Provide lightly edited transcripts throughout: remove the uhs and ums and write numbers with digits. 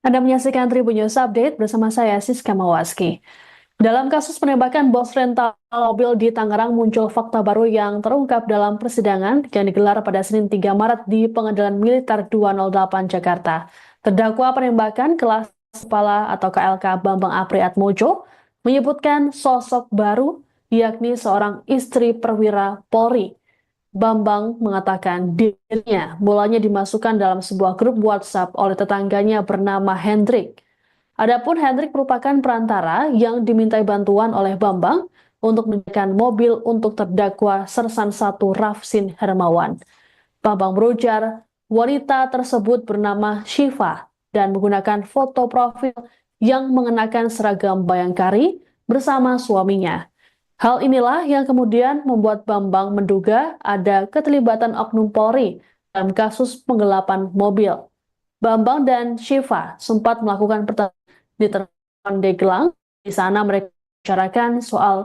Anda menyaksikan Tribun News Update bersama saya Siska Mawaski. Dalam kasus penembakan bos rental mobil di Tangerang muncul fakta baru yang terungkap dalam persidangan yang digelar pada Senin 3 Maret di Pengadilan Militer 208 Jakarta. Terdakwa penembakan kelas kepala atau KLK Bambang Apriatmojo menyebutkan sosok baru yakni seorang istri perwira Polri. Bambang mengatakan dirinya mulanya dimasukkan dalam sebuah grup WhatsApp oleh tetangganya bernama Hendrik. Adapun Hendrik merupakan perantara yang dimintai bantuan oleh Bambang untuk menyediakan mobil untuk terdakwa Sersan 1 Rafsin Hermawan. Bambang berujar wanita tersebut bernama Syifa dan menggunakan foto profil yang mengenakan seragam bayangkari bersama suaminya. Hal inilah yang kemudian membuat Bambang menduga ada keterlibatan oknum Polri dalam kasus penggelapan mobil. Bambang dan Syifa sempat melakukan pertemuan di Pandeglang. Di sana mereka bicarakan soal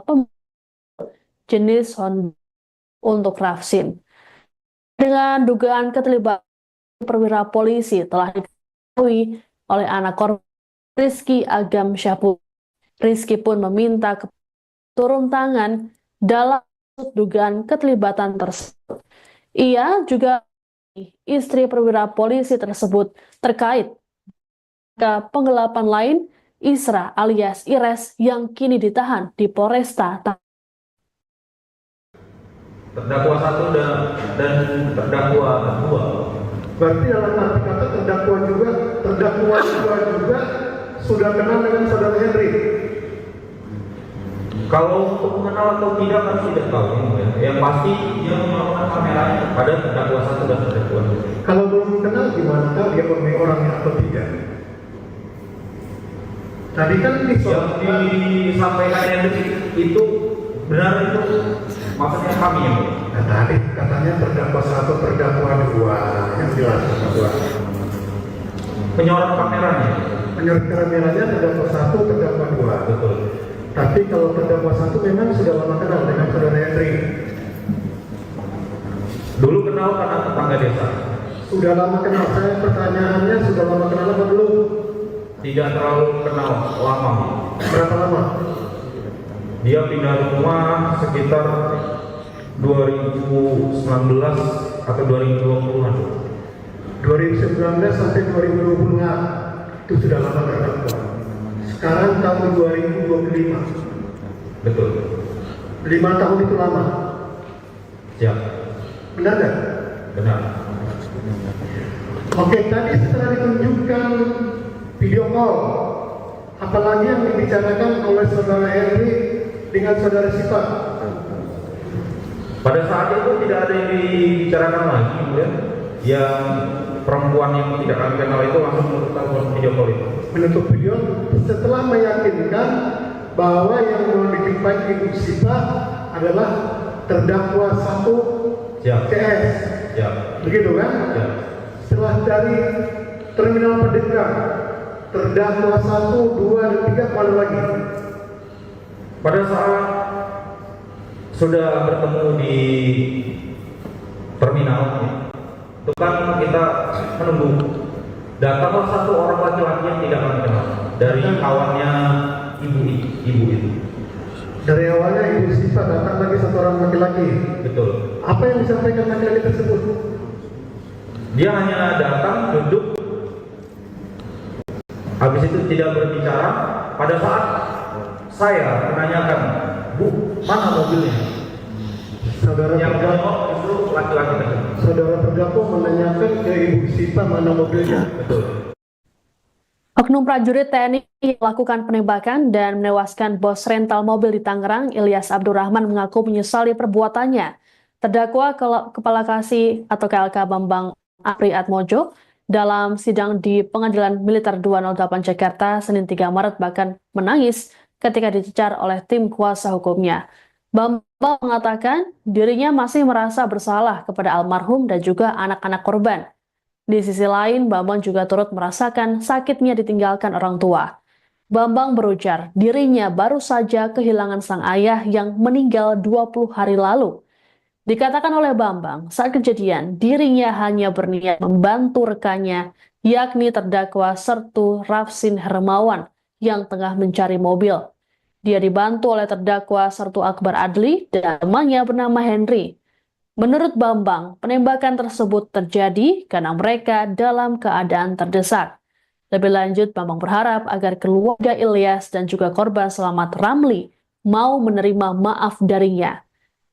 jenis Honda untuk Rafsin. Dengan dugaan keterlibatan perwira polisi telah diketahui oleh anak korban Rizky Agam Syahpu. Rizky pun meminta turun tangan dalam dugaan keterlibatan tersebut. Ia juga istri perwira polisi tersebut terkait ke penggelapan lain Isra alias Ires yang kini ditahan di Polresta. Terdakwa 1 dan terdakwa 2. Berarti dalam arti kata terdakwa 2 juga sudah kenal dengan saudara Henry. Kalau untuk mengenal atau tidak kan tidak tahu ya. Yang pasti dia melakukan kameranya pada terdakwa 1 dan terdakwa 2. Kalau belum kenal gimana tahu dia orangnya atau tidak? Tadi kan Yang disampaikan yang itu benar itu maksudnya kami ya. Nah, tadi katanya terdakwa 1, terdakwa 2 yang jelas terdakwa. Penyorot kameranya. Menurut kameranya terdakwa 1, terdakwa 2. Betul. Tapi kalau terdakwa 1 memang sudah lama kenal dengan saudara Henry. Dulu kenal karena tetangga desa. Sudah lama kenal. Saya pertanyaannya sudah lama kenal apa belum? Tidak terlalu kenal lama. Berapa lama? Dia pindah rumah sekitar 2019 atau 2020-an. 2019 sampai 2020 itu sudah lama terdakwa. Sekarang tahun 2025. Betul. 5 tahun itu lama. Siap. Benar nggak? Benar. Oke, tadi setelah ditunjukkan video call, apalagi yang dibicarakan oleh saudara Henry dengan saudara Syifa? Pada saat itu tidak ada yang dibicarakan lagi, kemudian yang perempuan yang tidak kami kenal itu langsung menutup video call itu. Menutup video setelah meyakinkan bahwa yang mau dijumpai Ibu Syifa adalah terdakwa 1 Siap. CS. Siap. Begitu kan? Siap. Setelah dari terminal Pandeglang, terdakwa 1, 2, dan 3 kemana lagi? Pada saat sudah bertemu di terminal, itu kan kita menunggu. Datanglah 1 orang laki-laki yang tidak kami kenal dari kawannya ibu itu. Dari awalnya Ibu Syifa datang lagi 1 orang laki-laki. Betul. Apa yang disampaikan laki-laki tersebut? Dia hanya datang, duduk, habis itu tidak berbicara. Pada saat saya menanyakan, Bu, mana mobilnya? Saudara Yang terdakwa, menjawab justru laki-laki tersebut. saudara terdakwa menanyakan ke Ibu Syifa mana mobilnya. Betul. Oknum prajurit TNI melakukan penembakan dan menewaskan bos rental mobil di Tangerang, Ilyas Abdurrahman mengaku menyesali perbuatannya. Terdakwa Kepala Kasih atau KLK Bambang Apriatmojo dalam sidang di Pengadilan Militer 208 Jakarta Senin 3 Maret bahkan menangis ketika dicecar oleh tim kuasa hukumnya. Bambang mengatakan dirinya masih merasa bersalah kepada almarhum dan juga anak-anak korban. Di sisi lain, Bambang juga turut merasakan sakitnya ditinggalkan orang tua. Bambang berujar dirinya baru saja kehilangan sang ayah yang meninggal 20 hari lalu. Dikatakan oleh Bambang, saat kejadian dirinya hanya berniat membantu rekannya yakni terdakwa Sertu Rafsin Hermawan yang tengah mencari mobil. Dia dibantu oleh terdakwa Sertu Akbar Adli dan temannya bernama Henry. Menurut Bambang, penembakan tersebut terjadi karena mereka dalam keadaan terdesak. Lebih lanjut, Bambang berharap agar keluarga Ilyas dan juga korban selamat Ramli mau menerima maaf darinya.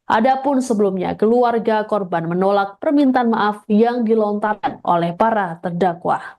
Adapun sebelumnya, keluarga korban menolak permintaan maaf yang dilontarkan oleh para terdakwa.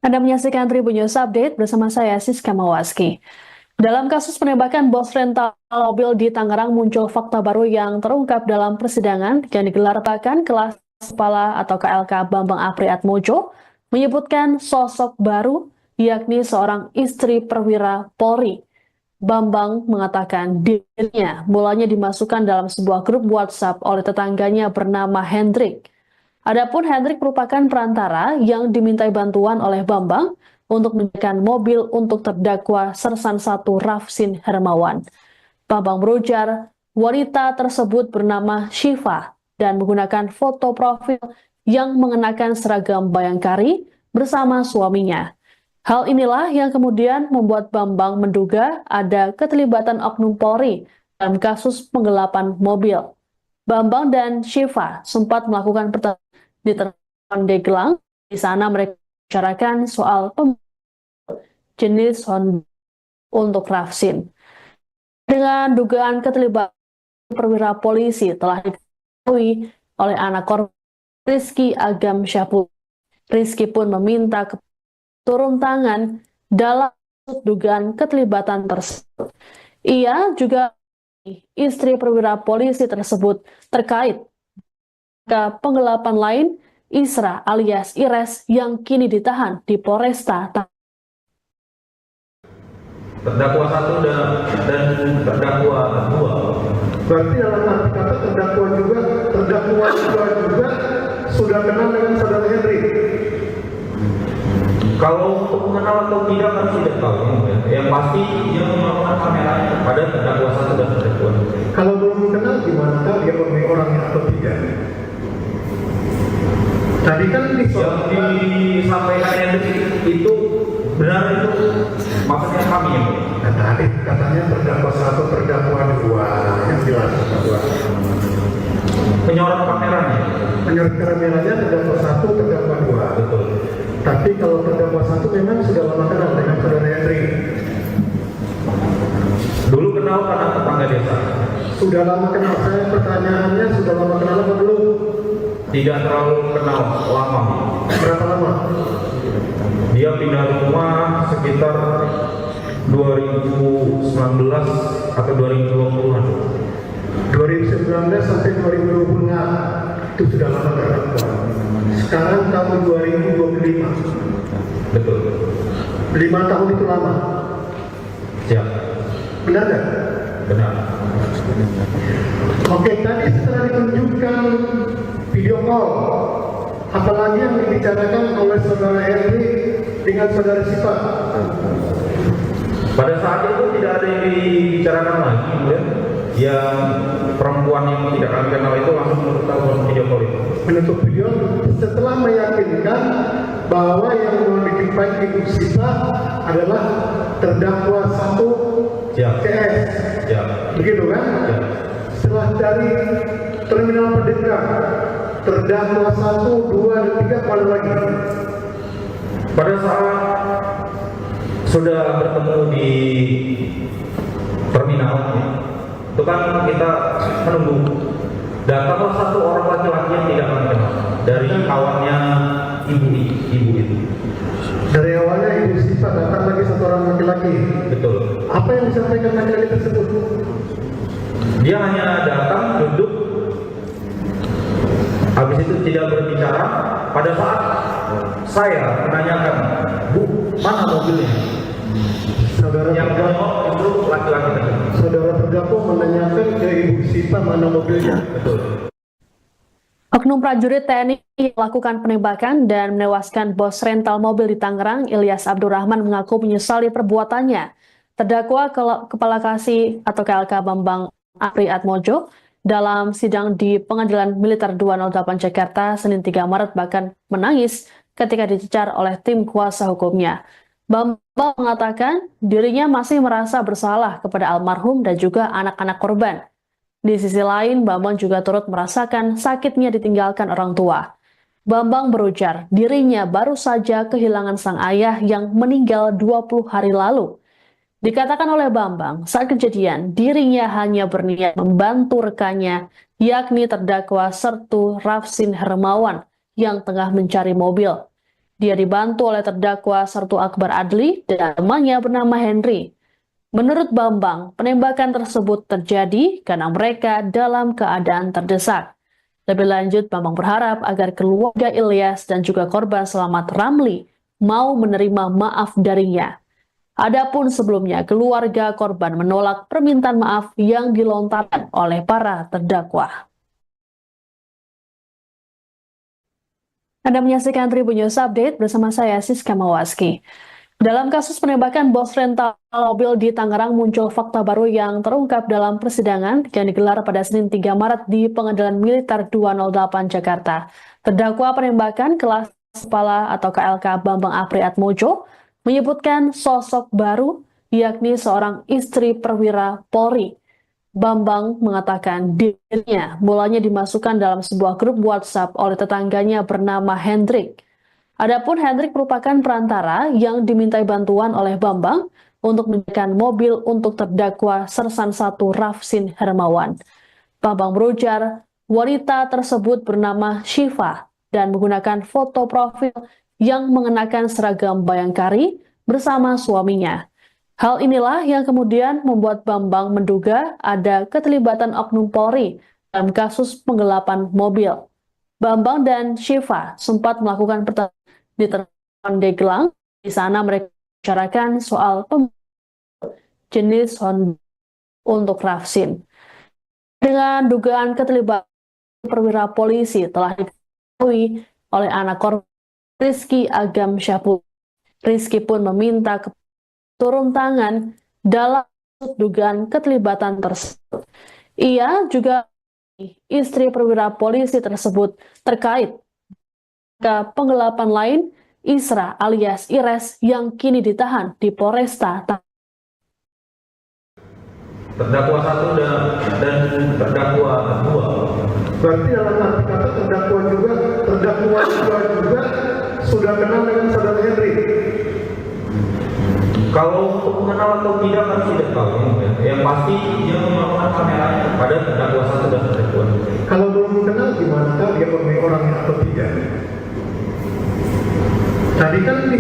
Anda menyaksikan Tribun News Update bersama saya Siska Mawaski. Dalam kasus penembakan bos rental mobil di Tangerang muncul fakta baru yang terungkap dalam persidangan yang digelar bahkan kelas kepala atau KLK Bambang Apriatmojo menyebutkan sosok baru yakni seorang istri perwira Polri. Bambang mengatakan dirinya mulanya dimasukkan dalam sebuah grup WhatsApp oleh tetangganya bernama Hendrik. Adapun Hendrik merupakan perantara yang dimintai bantuan oleh Bambang untuk menyediakan mobil untuk terdakwa Sersan 1 Rafsin Hermawan. Bambang berujar, wanita tersebut bernama Syifa dan menggunakan foto profil yang mengenakan seragam Bayangkari bersama suaminya. Hal inilah yang kemudian membuat Bambang menduga ada keterlibatan oknum Polri dalam kasus penggelapan mobil. Bambang dan Syifa sempat melakukan pertemuan di Pandeglang. Di sana mereka bicarakan soal jenis Honda untuk Rafsin. Dengan dugaan keterlibatan perwira polisi telah diketahui oleh anak korban Rizky Agam Syahpul. Rizky pun meminta turun tangan dalam dugaan keterlibatan tersebut. Ia juga istri perwira polisi tersebut terkait ke penggelapan lain Isra alias Ires yang kini ditahan di Polresta. Terdakwa 1 dan terdakwa 2. Berarti dalam arti kata terdakwa juga sudah kenal dengan saudara Henry. Kalau untuk mengenal atau tidak kan tidak tahu. Yang pasti dia melakukan kameranya pada terdakwa 1 dan terdakwa 2. Kalau belum kenal gimana tahu dia orangnya atau tidak? Tadi kan Yang disampaikan Hendrik itu benar, itu maksudnya kami ya. Nah, tadi katanya terdakwa 1, terdakwa 2 yang jelas terdakwa. Penyorot kameranya. Menurut kameranya terdakwa 1, terdakwa 2. Betul. Tapi kalau terdakwa 1 memang sudah lama kenal dengan saudara Henry. Dulu kenal karena tetangga desa. Sudah lama kenal. Saya pertanyaannya sudah lama kenal apa belum? Tidak terlalu kenal lama. Berapa lama? Dia pindah rumah sekitar 2019 atau 2020-an. 2019 sampai 2020 itu sudah lama terdakwa. Sekarang tahun 2025. Betul. 5 tahun itu lama. Siap. Benar nggak? Benar. Oke, tadi setelah ditunjukkan video call, apalagi yang dibicarakan oleh saudara Henry dengan saudara Syifa? Pada saat itu tidak ada yang dibicarakan lagi, kemudian yang perempuan yang tidak kami kenal itu langsung menutup video call itu. Menutup video setelah meyakinkan bahwa yang mau dijumpai Ibu Syifa adalah terdakwa 1 CS. Ya. Begitu kan? Ya. Setelah dari terminal Pandeglang, terdakwa 1, 2, dan 3 kembali lagi. Pada saat sudah bertemu di terminal, itu kan kita menunggu. Datanglah 1 orang laki-laki yang tidak kami kenal dari kawannya ibu itu. Dari awalnya Ibu Syifa datang lagi 1 orang laki-laki. Betul. Apa yang disampaikan laki-laki tersebut? Dia hanya datang, duduk, habis itu tidak berbicara. Pada saat saya menanyakan, Bu, mana mobilnya? Saudara Yang terdakwa, menjawab itu laki-laki tadi. saudara terdakwa menanyakan ke Ibu Sipa mana mobilnya. Betul. Oknum prajurit TNI melakukan penembakan dan menewaskan bos rental mobil di Tangerang, Ilyas Abdurrahman mengaku menyesali perbuatannya. Terdakwa Kepala Kasih atau KLK Bambang Apri Atmojo dalam sidang di Pengadilan Militer 208 Jakarta Senin 3 Maret bahkan menangis ketika dicecar oleh tim kuasa hukumnya. Bambang mengatakan dirinya masih merasa bersalah kepada almarhum dan juga anak-anak korban. Di sisi lain, Bambang juga turut merasakan sakitnya ditinggalkan orang tua. Bambang berujar, dirinya baru saja kehilangan sang ayah yang meninggal 20 hari lalu. Dikatakan oleh Bambang, saat kejadian, dirinya hanya berniat membantu rekannya, yakni terdakwa Sertu Rafsin Hermawan, yang tengah mencari mobil. Dia dibantu oleh terdakwa Sertu Akbar Adli dan temannya bernama Henry. Menurut Bambang, penembakan tersebut terjadi karena mereka dalam keadaan terdesak. Lebih lanjut, Bambang berharap agar keluarga Ilyas dan juga korban selamat Ramli mau menerima maaf darinya. Adapun sebelumnya, keluarga korban menolak permintaan maaf yang dilontarkan oleh para terdakwa. Anda menyaksikan Tribun News Update bersama saya Siska Mawaski. Dalam kasus penembakan bos rental mobil di Tangerang muncul fakta baru yang terungkap dalam persidangan yang digelar pada Senin 3 Maret di Pengadilan Militer 208 Jakarta. Terdakwa penembakan kelas kepala atau KLK Bambang Apri Atmojo menyebutkan sosok baru yakni seorang istri perwira Polri. Bambang mengatakan dirinya mulanya dimasukkan dalam sebuah grup WhatsApp oleh tetangganya bernama Hendrik. Adapun Hendrik merupakan perantara yang dimintai bantuan oleh Bambang untuk menyediakan mobil untuk terdakwa Sersan 1 Rafsin Hermawan. Bambang berujar, wanita tersebut bernama Syifa dan menggunakan foto profil yang mengenakan seragam bayangkari bersama suaminya. Hal inilah yang kemudian membuat Bambang menduga ada keterlibatan oknum Polri dalam kasus penggelapan mobil. Bambang dan Syifa sempat melakukan pertemuan di Pandeglang. Di sana mereka bicarakan soal jenis Honda untuk Rafsin. Dengan dugaan keterlibatan perwira polisi telah diketahui oleh anak korban Rizky Agam Syahpul. Rizky pun meminta turun tangan dalam dugaan keterlibatan tersebut. Ia juga istri perwira polisi tersebut terkait ke penggelapan lain, Isra alias Ires yang kini ditahan di Polresta. Terdakwa 1 dan terdakwa 2. Berarti dalam arti kata terdakwa juga sudah kenal dengan saudara Henry. Kalau untuk mengenal atau tidak kan tidak tahu. Yang pasti dia melakukan kameranya pada terdakwa 1 dan terdakwa 2. Kalau belum kenal gimana tahu dia orangnya atau tidak? Tadi kan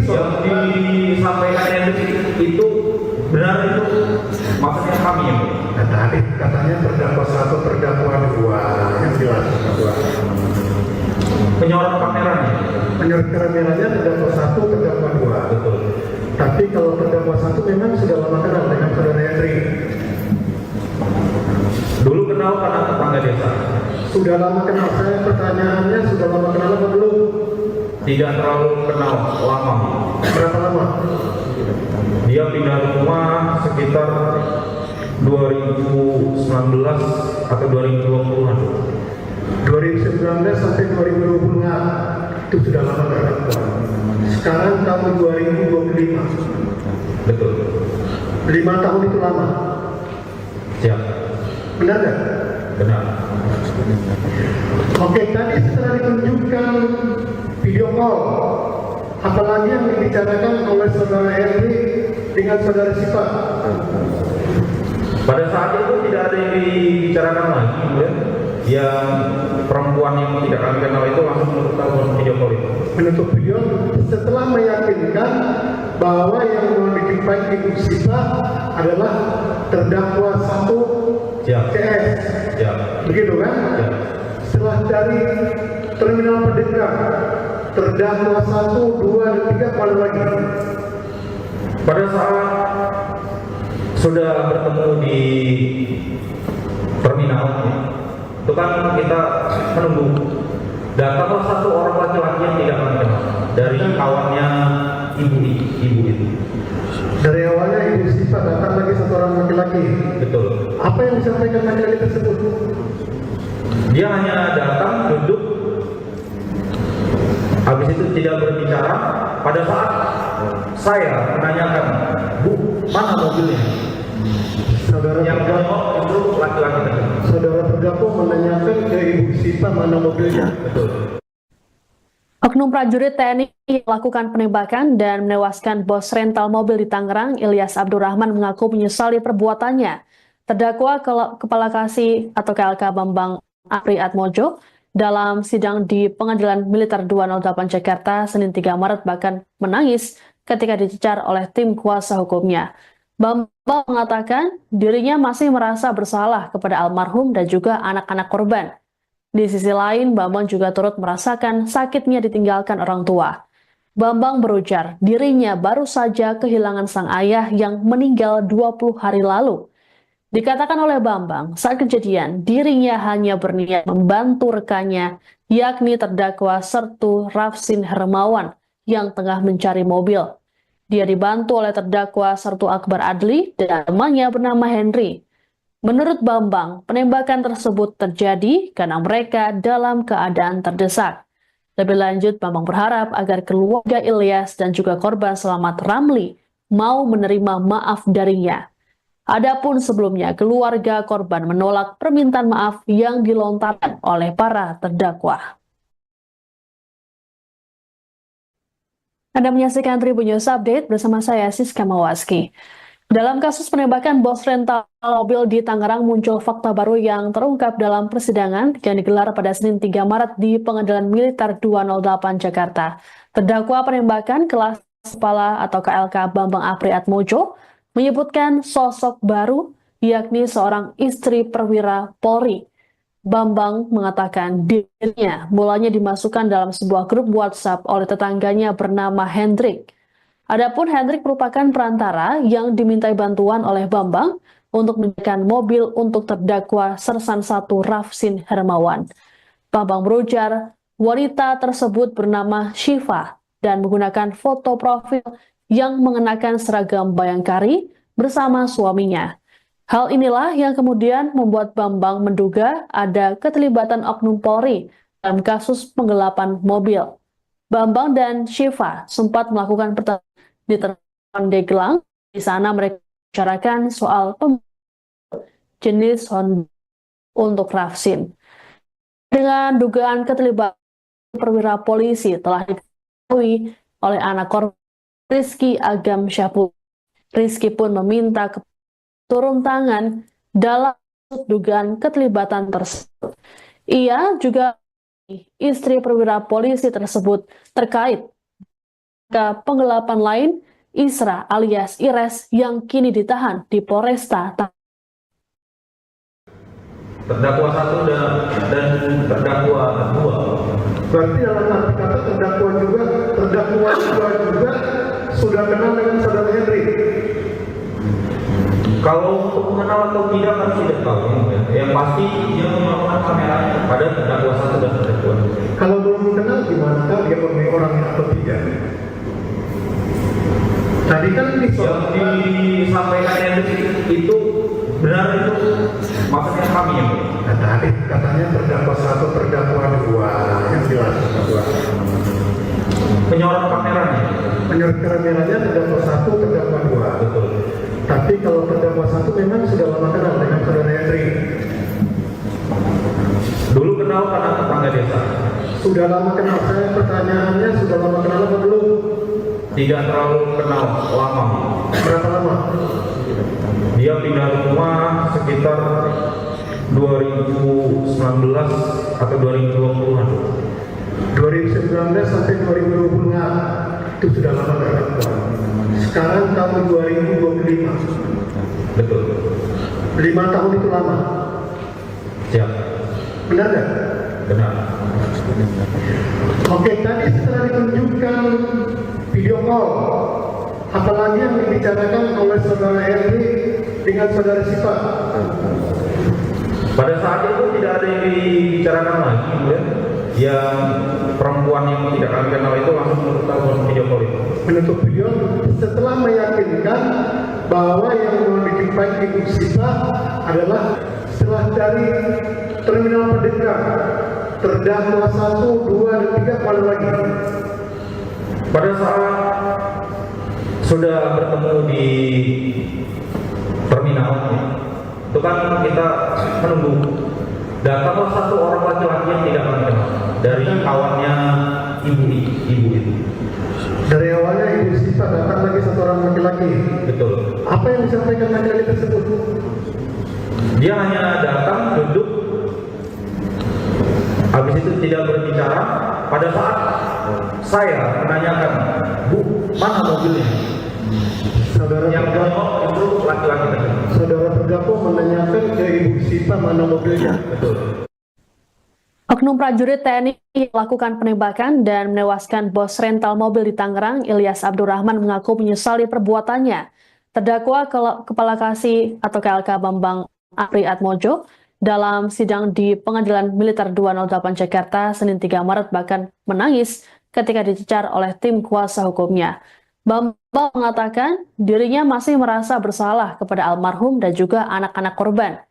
Yang disampaikan Hendrik itu benar itu maksudnya kami ya. Nah, tadi katanya terdakwa 1, terdakwa 2 yang jelas terdakwa. Penyorot kameranya. Menurut kameranya terdakwa 1, terdakwa 2. Betul. Tapi kalau terdakwa 1 memang sudah lama kenal dengan saudara Henry. Dulu kenal karena tetangga desa. Sudah lama kenal. Saya pertanyaannya sudah lama kenal apa belum? Tidak terlalu kenal lama. Berapa lama? Dia pindah rumah sekitar 2019 atau 2020-an. 2019 sampai 2020 itu sudah lama terdakwa. Sekarang tahun 2025. Betul. 5 tahun itu lama. Siap. Benar nggak? Benar. Oke, tadi setelah ditunjukkan video call, apalagi yang dibicarakan oleh saudara Henry dengan saudara Sipa? Pada saat itu tidak ada yang dibicarakan lagi, ya. Yang perempuan yang tidak kami kenal itu langsung menutup telepon video call itu. Menutup video setelah meyakinkan bahwa yang mau dijumpai Ibu Sipa adalah terdakwa 1 Siap. CS. Siap. Begitu kan? Siap. Setelah dari terminal Pandeglang terdakwa 1, 2, dan 3 kemana lagi? Pada saat sudah bertemu di terminal, itu kan kita menunggu. Datanglah satu orang laki-laki yang tidak kami kenal dari kawannya ibu itu. Dari awalnya Ibu Siva datang lagi satu orang laki-laki. Betul. Apa yang disampaikan laki-laki tersebut? Dia hanya datang, duduk, habis itu tidak berbicara. Pada saat saya menanyakan, Bu, mana mobilnya? Saudara Yang terdakwa, menjawab itu laki-laki tersebut. saudara terdakwa menanyakan ke Ibu Siva mana mobilnya. Betul. Oknum prajurit TNI melakukan penembakan dan menewaskan bos rental mobil di Tangerang, Ilyas Abdurrahman mengaku menyesali perbuatannya. Terdakwa Kepala Kasih atau KLK Bambang Apri Atmojo dalam sidang di Pengadilan Militer 208 Jakarta Senin 3 Maret bahkan menangis ketika dicecar oleh tim kuasa hukumnya. Bambang mengatakan dirinya masih merasa bersalah kepada almarhum dan juga anak-anak korban. Di sisi lain, Bambang juga turut merasakan sakitnya ditinggalkan orang tua. Bambang berujar, dirinya baru saja kehilangan sang ayah yang meninggal 20 hari lalu. Dikatakan oleh Bambang, saat kejadian, dirinya hanya berniat membantu rekannya, yakni terdakwa Sertu Rafsin Hermawan, yang tengah mencari mobil. Dia dibantu oleh terdakwa Sertu Akbar Adli dan temannya bernama Henry. Menurut Bambang, penembakan tersebut terjadi karena mereka dalam keadaan terdesak. Lebih lanjut, Bambang berharap agar keluarga Ilyas dan juga korban selamat Ramli mau menerima maaf darinya. Adapun sebelumnya, keluarga korban menolak permintaan maaf yang dilontarkan oleh para terdakwa. Anda menyaksikan Tribun News Update bersama saya Siska Mawaski. Dalam kasus penembakan bos rental mobil di Tangerang muncul fakta baru yang terungkap dalam persidangan yang digelar pada Senin 3 Maret di Pengadilan Militer 208 Jakarta. Terdakwa penembakan kelas kepala atau KLK Bambang Apri Atmojo menyebutkan sosok baru yakni seorang istri perwira Polri. Bambang mengatakan dirinya mulanya dimasukkan dalam sebuah grup WhatsApp oleh tetangganya bernama Hendrik. Adapun Hendrik merupakan perantara yang dimintai bantuan oleh Bambang untuk menyediakan mobil untuk terdakwa Sersan 1 Rafsin Hermawan. Bambang berujar, wanita tersebut bernama Syifa dan menggunakan foto profil yang mengenakan seragam bayangkari bersama suaminya. Hal inilah yang kemudian membuat Bambang menduga ada keterlibatan oknum Polri dalam kasus penggelapan mobil. Bambang dan Syifa sempat melakukan pertemuan di terminal Deglang. Di sana mereka bicarakan soal jenis Honda untuk Rafsin. Dengan dugaan keterlibatan perwira polisi telah diketahui oleh anak korban Rizky Agam Syahpul. Rizky pun meminta turun tangan dalam dugaan keterlibatan tersebut. Ia juga istri perwira polisi tersebut terkait ke penggelapan lain Isra alias Ires yang kini ditahan di Polresta. Terdakwa 1 dan terdakwa 2. Berarti dalam arti kata terdakwa juga sudah kenal dengan saudara Henry. Kalau untuk mengenal atau tidak kan tidak tahu. Yang pasti dia melakukan kameranya pada terdakwa 1 dan terdakwa 2. Kalau belum kenal gimana tahu dia orangnya atau tidak? Tadi kan Yang disampaikan Hendrik itu benar itu maksudnya kami yang nah, tadi katanya terdakwa 1, terdakwa 2 yang jelas terdakwa. penyorot kameranya. Menurut kameranya terdakwa 1, terdakwa 2. Betul. Tapi kalau terdakwa 1 memang sudah lama kenal dengan saudara Henry. Dulu kenal karena tetangga desa. Sudah lama kenal. Saya pertanyaannya sudah lama kenal apa belum? Tidak terlalu kenal lama. Berapa lama? Dia pindah rumah sekitar 2019 atau 2020-an. 2019 sampai 2020 itu sudah lama terdakwa. Sekarang tahun 2025. Betul. 5 tahun itu lama. Siap. Benar nggak? Benar. Oke, tadi setelah ditunjukkan video call, apalagi yang dibicarakan oleh saudara Henry dengan saudara Sipa? Pada saat itu tidak ada yang dibicarakan lagi, ya. Yang perempuan yang tidak kami kenal itu langsung menutup telepon video call itu. Menutup video setelah meyakinkan bahwa yang mau dijumpai Ibu Sipa adalah setelah dari terminal Merdeka, terdakwa 1, 2, dan 3 kali lagi. Pada saat sudah bertemu di terminal, itu kan kita menunggu. Datanglah satu orang laki-laki yang tidak kami kenal dari kawannya ibu itu. Dari awalnya Ibu Sipa datang lagi satu orang laki-laki. Betul. Apa yang disampaikan laki-laki tersebut? Dia hanya datang, duduk, habis itu tidak berbicara. Pada saat saya menanyakan, Bu, mana mobilnya? Saudara Yang terdakwa, jawab itu laki-laki tadi. saudara terdakwa menanyakan ke Ibu Sipa mana mobilnya. Betul. Oknum prajurit TNI melakukan penembakan dan menewaskan bos rental mobil di Tangerang, Ilyas Abdurrahman mengaku menyesali perbuatannya. Terdakwa Kepala Kasih atau KLK Bambang Apri Atmojo dalam sidang di Pengadilan Militer 208 Jakarta Senin 3 Maret bahkan menangis ketika dicecar oleh tim kuasa hukumnya. Bambang mengatakan dirinya masih merasa bersalah kepada almarhum dan juga anak-anak korban.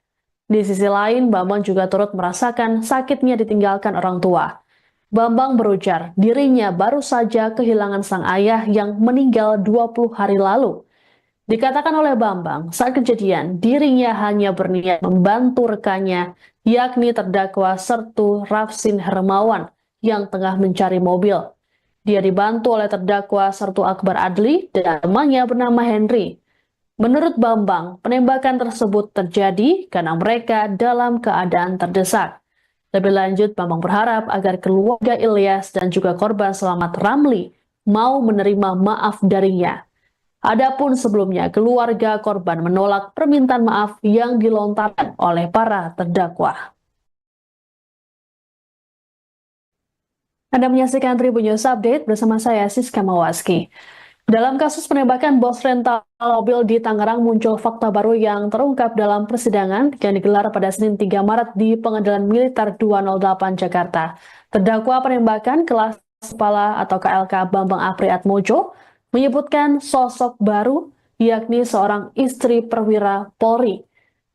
Di sisi lain, Bambang juga turut merasakan sakitnya ditinggalkan orang tua. Bambang berujar, dirinya baru saja kehilangan sang ayah yang meninggal 20 hari lalu. Dikatakan oleh Bambang, saat kejadian, dirinya hanya berniat membantu rekannya, yakni terdakwa Sertu Rafsin Hermawan yang tengah mencari mobil. Dia dibantu oleh terdakwa Sertu Akbar Adli dan temannya bernama Henry. Menurut Bambang, penembakan tersebut terjadi karena mereka dalam keadaan terdesak. Lebih lanjut, Bambang berharap agar keluarga Ilyas dan juga korban selamat Ramli mau menerima maaf darinya. Adapun sebelumnya, keluarga korban menolak permintaan maaf yang dilontarkan oleh para terdakwa. Anda menyaksikan Tribun News Update bersama saya Siska Mawaski. Dalam kasus penembakan bos rental mobil di Tangerang muncul fakta baru yang terungkap dalam persidangan yang digelar pada Senin 3 Maret di Pengadilan Militer 208 Jakarta. Terdakwa penembakan kelas kepala atau KLK Bambang Apri Atmojo menyebutkan sosok baru yakni seorang istri perwira Polri.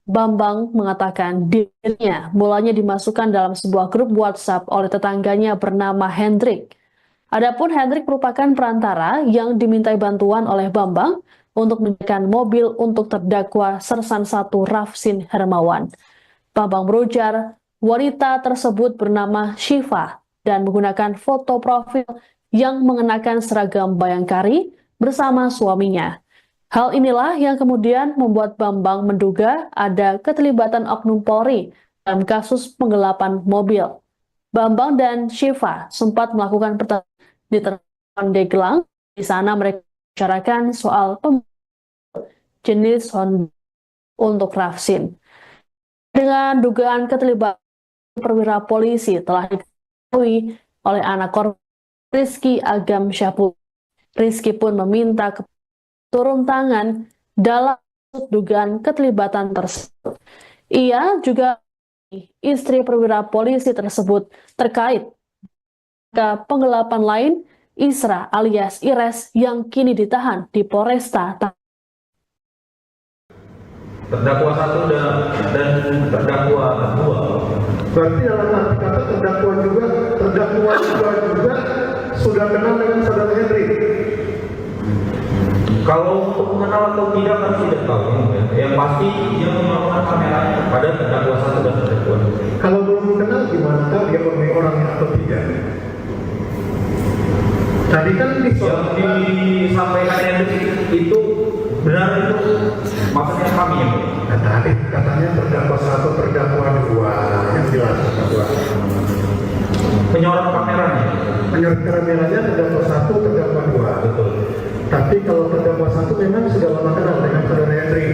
Bambang mengatakan dirinya mulanya dimasukkan dalam sebuah grup WhatsApp oleh tetangganya bernama Hendrik. Adapun Hendrik merupakan perantara yang dimintai bantuan oleh Bambang untuk menyediakan mobil untuk terdakwa Sersan 1 Rafsin Hermawan. Bambang berujar, wanita tersebut bernama Syifa dan menggunakan foto profil yang mengenakan seragam bayangkari bersama suaminya. Hal inilah yang kemudian membuat Bambang menduga ada keterlibatan oknum Polri dalam kasus penggelapan mobil. Bambang dan Syifa sempat melakukan pertemuan di Pandeglang. Di sana mereka bicarakan soal jenis Honda untuk Rafsin. Dengan dugaan keterlibatan perwira polisi telah diketahui oleh anak korban Rizky Agam Syahpul. Rizky pun meminta turun tangan dalam dugaan keterlibatan tersebut. Ia juga istri perwira polisi tersebut terkait ke penggelapan lain Isra alias Ires yang kini ditahan di Polresta. Terdakwa 1 dan terdakwa 2. Berarti dalam arti kata terdakwa juga sudah kenal dengan saudara Henry. Kalau untuk mengenal atau tidak kan tidak tahu. Yang pasti dia melakukan kameranya pada terdakwa 1 dan terdakwa 2. Kalau belum kenal gimana tahu dia pemilik orangnya atau tidak? Tadi kan Yang disampaikan Hendrik itu benar itu maksudnya kami ya. Nah, tadi katanya terdakwa 1, terdakwa 2 yang jelas terdakwa. Penyorot kameranya. Menurut kameranya terdakwa 1, terdakwa 2. Betul. Tapi kalau terdakwa 1 memang sudah lama kenal dengan saudara Henry.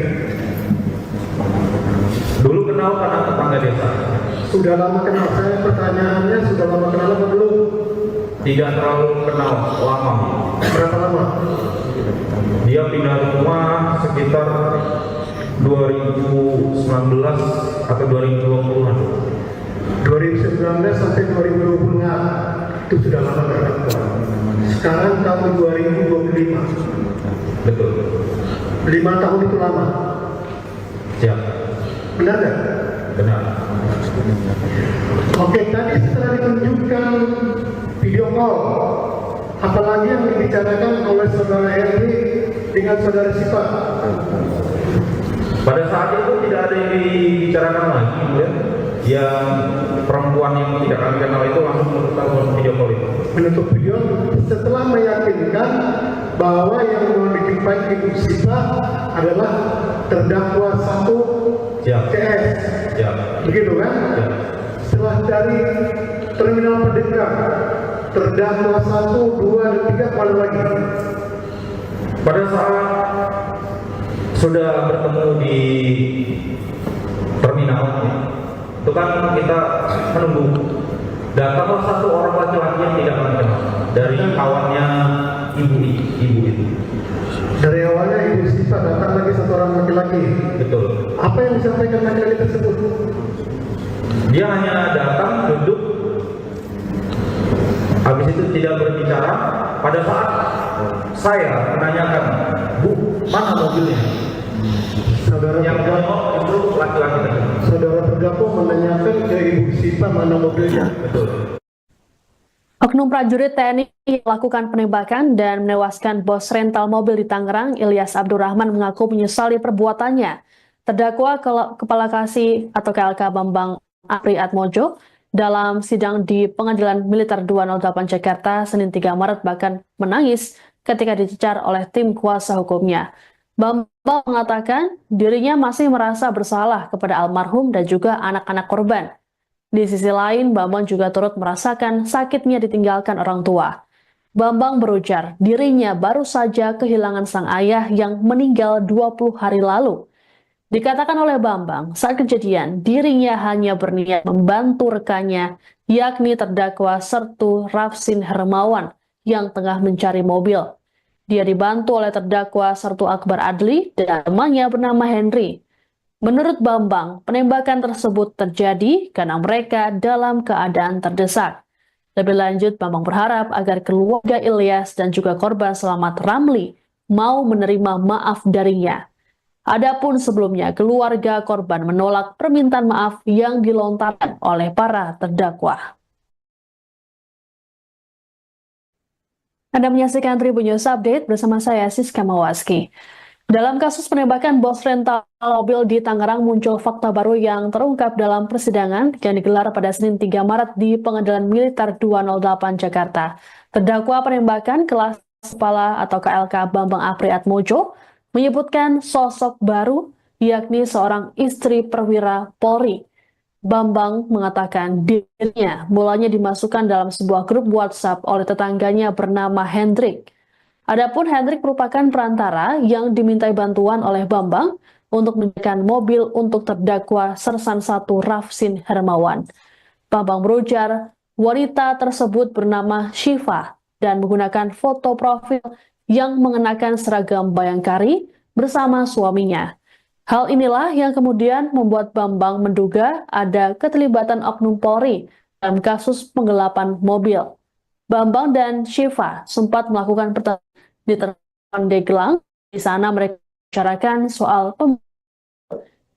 Dulu kenal karena tetangga desa. Sudah lama kenal saya, pertanyaannya sudah lama kenal apa belum? Tidak terlalu kenal lama. Berapa lama? Dia pindah rumah sekitar 2019 atau 2020-an. 2019 sampai 2020 itu sudah lama terdakwa. Sekarang tahun 2025. Betul. 5 tahun itu lama. Siap. Benar nggak? Benar. Oke, tadi setelah ditunjukkan video call, apalagi yang dibicarakan oleh saudara Henry dengan saudara Sipa? Pada saat itu tidak ada yang dibicarakan lagi, ya. Yang perempuan yang tidak kami kenal itu langsung menutup telepon video call itu. Menutup video setelah meyakinkan bahwa yang mau dijumpai Ibu Sipa adalah terdakwa 1 Siap. CS. Siap. Begitu kan? Siap. Setelah dari terminal Merdeka, terdakwa 1, 2, dan 3 kemana lagi? Pada saat sudah bertemu di terminal, itu kan kita menunggu. Datanglah satu orang laki-laki yang tidak kami kenal dari kawannya ibu itu. Dari awalnya Ibu Sipa datang lagi satu orang laki-laki. Betul. Apa yang disampaikan laki-laki tersebut? Dia hanya datang, duduk, habis itu tidak berbicara. Pada saat saya menanyakan, Bu, mana mobilnya? Saudara Yang terdakwa, jawab itu laki-laki tersebut. saudara terdakwa menanyakan ke Ibu Sipa mana mobilnya. Betul. Oknum prajurit TNI melakukan penembakan dan menewaskan bos rental mobil di Tangerang, Ilyas Abdurrahman mengaku menyesali perbuatannya. Terdakwa Kepala Kasih atau KLK Bambang Apri Atmojo dalam sidang di Pengadilan Militer 208 Jakarta Senin 3 Maret bahkan menangis ketika dicecar oleh tim kuasa hukumnya. Bambang mengatakan dirinya masih merasa bersalah kepada almarhum dan juga anak-anak korban. Di sisi lain, Bambang juga turut merasakan sakitnya ditinggalkan orang tua. Bambang berujar, dirinya baru saja kehilangan sang ayah yang meninggal 20 hari lalu. Dikatakan oleh Bambang, saat kejadian, dirinya hanya berniat membantu rekannya, yakni terdakwa Sertu Rafsin Hermawan, yang tengah mencari mobil. Dia dibantu oleh terdakwa Sertu Akbar Adli dan temannya bernama Henry. Menurut Bambang, penembakan tersebut terjadi karena mereka dalam keadaan terdesak. Lebih lanjut, Bambang berharap agar keluarga Ilyas dan juga korban selamat Ramli mau menerima maaf darinya. Adapun sebelumnya, keluarga korban menolak permintaan maaf yang dilontarkan oleh para terdakwa. Anda menyaksikan Tribun News Update bersama saya Siska Mawaski. Dalam kasus penembakan bos rental mobil di Tangerang muncul fakta baru yang terungkap dalam persidangan yang digelar pada Senin 3 Maret di Pengadilan Militer 208 Jakarta. Terdakwa penembakan kelas kepala atau KLK Bambang Apri Atmojo menyebutkan sosok baru yakni seorang istri perwira Polri. Bambang mengatakan dirinya mulanya dimasukkan dalam sebuah grup WhatsApp oleh tetangganya bernama Hendrik. Adapun Hendrik merupakan perantara yang dimintai bantuan oleh Bambang untuk menyediakan mobil untuk terdakwa Sersan 1 Rafsin Hermawan. Bambang berujar, wanita tersebut bernama Syifa dan menggunakan foto profil yang mengenakan seragam bayangkari bersama suaminya. Hal inilah yang kemudian membuat Bambang menduga ada keterlibatan oknum Polri dalam kasus penggelapan mobil. Bambang dan Syifa sempat melakukan pertemuan di Pandeglang. Di sana mereka bicarakan soal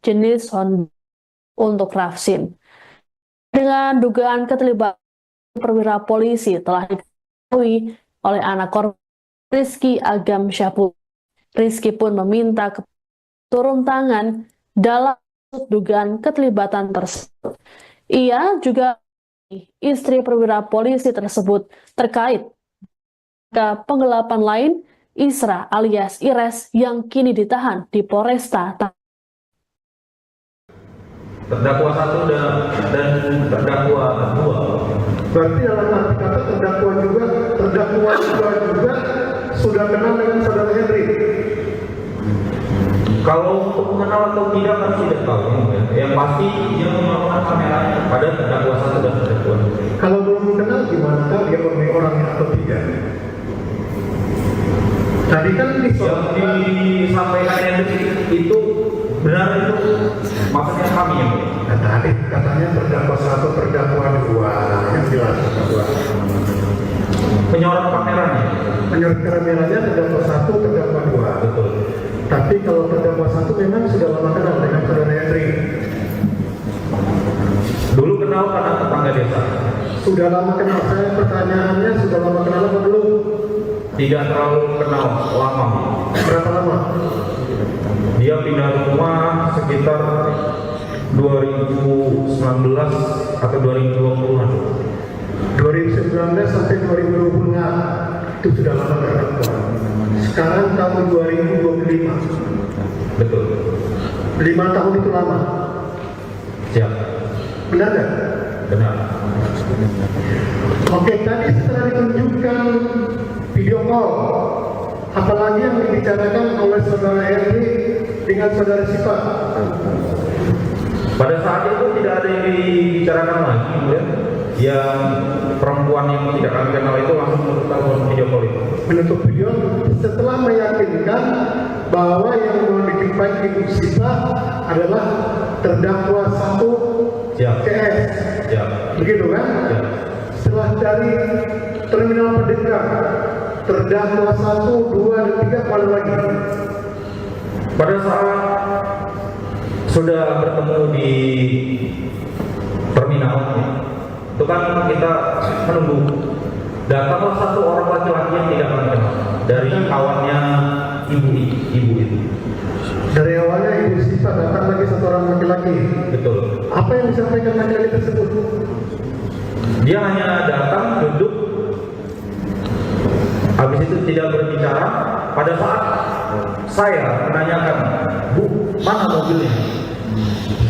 jenis Honda untuk Rafsin. Dengan dugaan keterlibatan perwira polisi telah diketahui oleh anak korban Rizky Agam Syahpul. Rizky pun meminta turun tangan dalam dugaan keterlibatan tersebut. Ia juga istri perwira polisi tersebut terkait ke penggelapan lain Isra alias Ires yang kini ditahan di Polresta. Terdakwa 1 dan terdakwa 2. Berarti dalam arti kata terdakwa juga sudah kenal dengan saudara Henry. Kalau untuk mengenal atau tidak kan tidak tahu. Yang pasti dia melakukan kameranya pada terdakwa 1 dan terdakwa 2. Kalau belum kenal gimana tahu dia memenuhi orangnya atau tidak? Tadi kan Yang disampaikan itu benar, itu maksudnya kami yang Nah, tadi katanya terdakwa 1, terdakwa 2 yang jelas terdakwa. penyorot kameranya. Menurut kameranya terdakwa 1, terdakwa 2. Betul. Tapi kalau terdakwa 1 memang sudah lama kenal dengan saudara Henry. Dulu kenal karena tetangga desa. Sudah lama kenal. Saya pertanyaannya sudah lama kenal apa belum? Tidak terlalu kenal lama. Berapa lama? Dia pindah rumah sekitar 2019 atau 2020-an. 2019 sampai 2020-an itu sudah lama terdakwa. Sekarang tahun 2025. Betul. 5 tahun itu lama. Siap. Benar nggak? Benar. Oke, tadi setelah ditunjukkan video call, apalagi yang dibicarakan oleh saudara Henry dengan saudara Sipa? Pada saat itu tidak ada yang dibicarakan lagi, ya. Yang perempuan yang tidak kami kenal itu langsung menutup telepon video call itu. Menutup video setelah meyakinkan bahwa yang mau dijumpai Ibu Sipa adalah terdakwa 1 Siap. CS. Siap. Begitu kan? Siap. Setelah dari terminal pendekat, terdakwa 1, 2, dan 3 kemana lagi? Pada saat sudah bertemu di terminal, itu kan kita menunggu. Datanglah 1 orang laki-laki yang tidak kami kenal dari kawannya ibu itu. Dari awalnya Ibu Sipa datang lagi 1 orang laki-laki. Betul. Apa yang disampaikan laki-laki tersebut? Dia hanya datang, duduk, habis itu tidak berbicara. Pada saat saya menanyakan, Bu, mana mobilnya?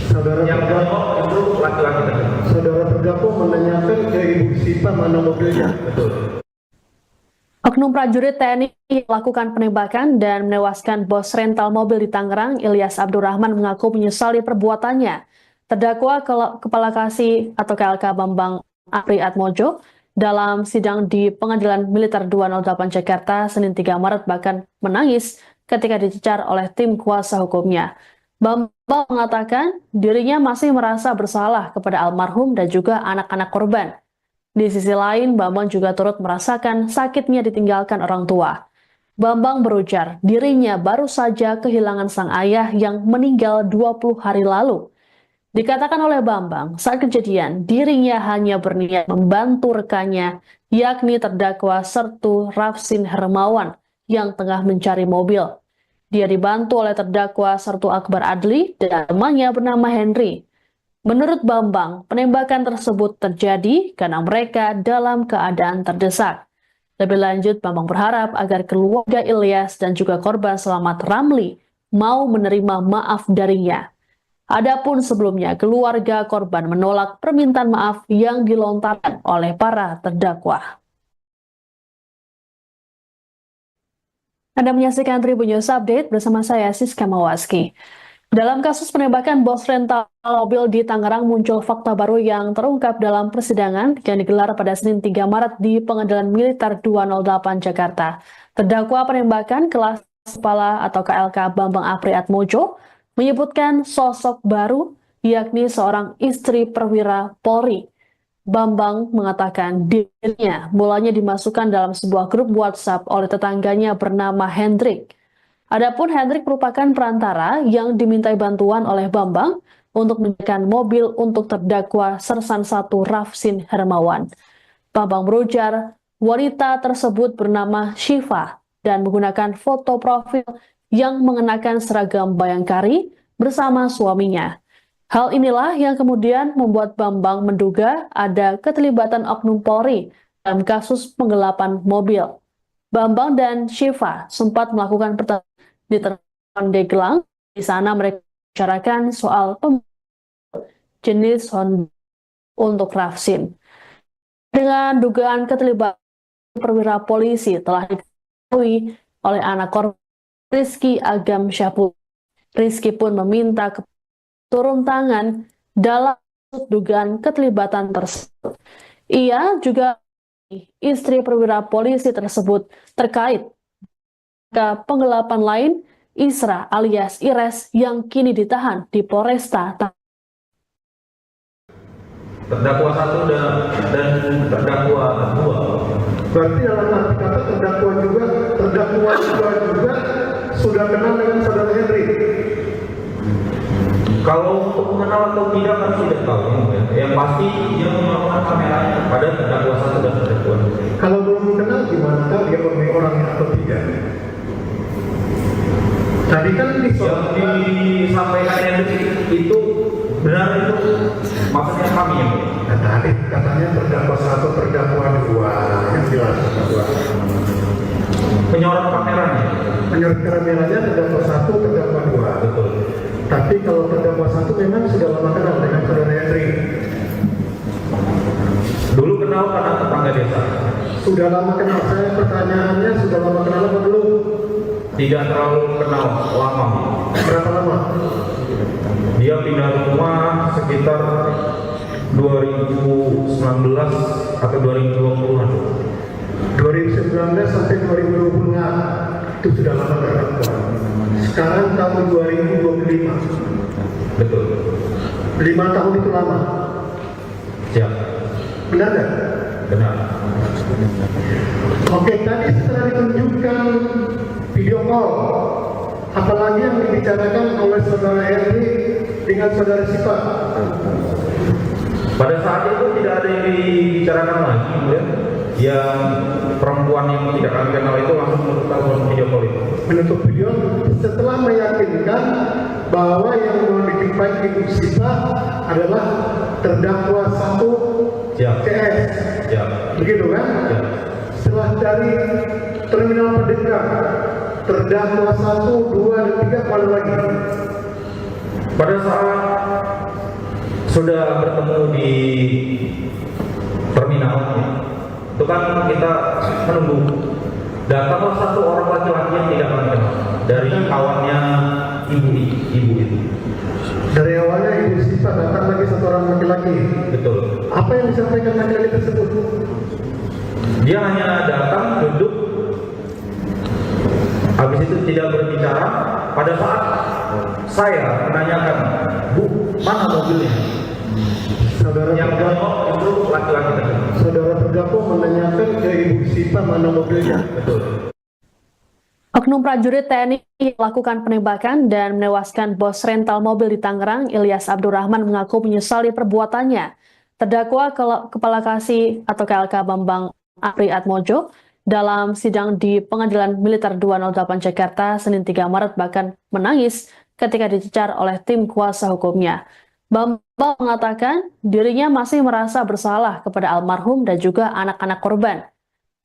Saudara Yang terdakwa, menjawab itu laki-laki tersebut. saudara terdakwa menanyakan ke Ibu Sipa mana mobilnya. Betul. Oknum prajurit TNI melakukan penembakan dan menewaskan bos rental mobil di Tangerang, Ilyas Abdurrahman mengaku menyesali perbuatannya. Terdakwa Kepala Kasih atau KLK Bambang Apri Atmojo dalam sidang di Pengadilan Militer 208 Jakarta Senin 3 Maret bahkan menangis ketika dicecar oleh tim kuasa hukumnya. Bambang mengatakan dirinya masih merasa bersalah kepada almarhum dan juga anak-anak korban. Di sisi lain, Bambang juga turut merasakan sakitnya ditinggalkan orang tua. Bambang berujar, dirinya baru saja kehilangan sang ayah yang meninggal 20 hari lalu. Dikatakan oleh Bambang, saat kejadian, dirinya hanya berniat membantu rekannya, yakni terdakwa Sertu Rafsin Hermawan, yang tengah mencari mobil. Dia dibantu oleh terdakwa Sertu Akbar Adli dan temannya bernama Henry. Menurut Bambang, penembakan tersebut terjadi karena mereka dalam keadaan terdesak. Lebih lanjut, Bambang berharap agar keluarga Ilyas dan juga korban selamat Ramli mau menerima maaf darinya. Adapun sebelumnya, keluarga korban menolak permintaan maaf yang dilontarkan oleh para terdakwa. Anda menyaksikan Tribun News Update bersama saya Siska Mawaski. Dalam kasus penembakan bos rental mobil di Tangerang muncul fakta baru yang terungkap dalam persidangan yang digelar pada Senin 3 Maret di Pengadilan Militer 208 Jakarta. Terdakwa penembakan kelas kepala atau KLK Bambang Apri Atmojo menyebutkan sosok baru yakni seorang istri perwira Polri. Bambang mengatakan dirinya mulanya dimasukkan dalam sebuah grup WhatsApp oleh tetangganya bernama Hendrik. Adapun Hendrik merupakan perantara yang dimintai bantuan oleh Bambang untuk menyediakan mobil untuk terdakwa Sersan 1 Rafsin Hermawan. Bambang berujar, wanita tersebut bernama Syifa dan menggunakan foto profil yang mengenakan seragam bayangkari bersama suaminya. Hal inilah yang kemudian membuat Bambang menduga ada keterlibatan oknum Polri dalam kasus penggelapan mobil. Bambang dan Syifa sempat melakukan pertemuan di Pandeglang. Di sana mereka bicarakan soal jenis Honda untuk Rafsin. Dengan dugaan keterlibatan perwira polisi telah diketahui oleh anak korban Rizky Agam Syahpul. Rizky pun meminta turun tangan dalam dugaan keterlibatan tersebut. Ia juga istri perwira polisi tersebut terkait ke penggelapan lain Isra alias Ires yang kini ditahan di Polresta. Terdakwa 1 dan terdakwa 2. Berarti dalam arti kata terdakwa juga sudah kenal dengan saudara Henry. Kalau untuk mengenal atau tidak kan tidak tahu ya. Yang pasti dia melakukan kameranya pada terdakwa 1 dan terdakwa 2. Kalau belum kenal gimana tahu dia pemilik orangnya atau tidak? Tadi kan Yang disampaikan yang itu benar itu maksudnya kami ya. Nah, tadi katanya terdakwa 1, terdakwa 2 yang jelas terdakwa. Penyorot kameranya. Menurut kameranya terdakwa 1, terdakwa 2. Betul. Tapi kalau terdakwa 1 memang sudah lama kenal dengan saudara Henry. Dulu kenal karena tetangga desa. Sudah lama kenal. Saya pertanyaannya sudah lama kenal apa belum? Tidak terlalu kenal lama. Berapa lama? Dia pindah rumah sekitar 2019 atau 2020-an. 2019 sampai 2020-an itu sudah lama terdakwa. Sekarang tahun 2025. Betul. 5 tahun itu lama. Siap. Benar nggak? Benar. Oke, tadi setelah ditunjukkan video call, apalagi yang dibicarakan oleh saudara Henry dengan saudara Sipa? Pada saat itu tidak ada yang dibicarakan lagi, ya. Yang perempuan yang tidak kami kenal itu langsung menutup telepon video call itu. Menutup video setelah meyakinkan bahwa yang mau dijumpai Ibu Sipa adalah terdakwa 1 Siap. CS. Siap. Begitu kan? Siap. Setelah dari terminal pendekat, terdakwa 1, 2, dan 3 kemana lagi? Pada saat sudah bertemu di terminal, itu kan kita menunggu. Datanglah 1 orang laki-laki yang tidak kami kenal dari kawannya ibu itu. Dari awalnya Ibu Sipa datang lagi 1 orang laki-laki. Betul. Apa yang disampaikan laki-laki tersebut? Dia hanya datang, duduk, habis itu tidak berbicara. Pada saat saya menanyakan, Bu, mana mobilnya? Saudara Yang terdakwa, jawab itu laki-laki tersebut. saudara terdakwa menanyakan ke Ibu Sipa mana mobilnya. Betul. Oknum prajurit TNI melakukan penembakan dan menewaskan bos rental mobil di Tangerang, Ilyas Abdurrahman mengaku menyesali perbuatannya. Terdakwa Kepala Kasih atau KLK Bambang Apri Atmojo dalam sidang di Pengadilan Militer 208 Jakarta Senin 3 Maret bahkan menangis ketika dicecar oleh tim kuasa hukumnya. Bambang mengatakan dirinya masih merasa bersalah kepada almarhum dan juga anak-anak korban.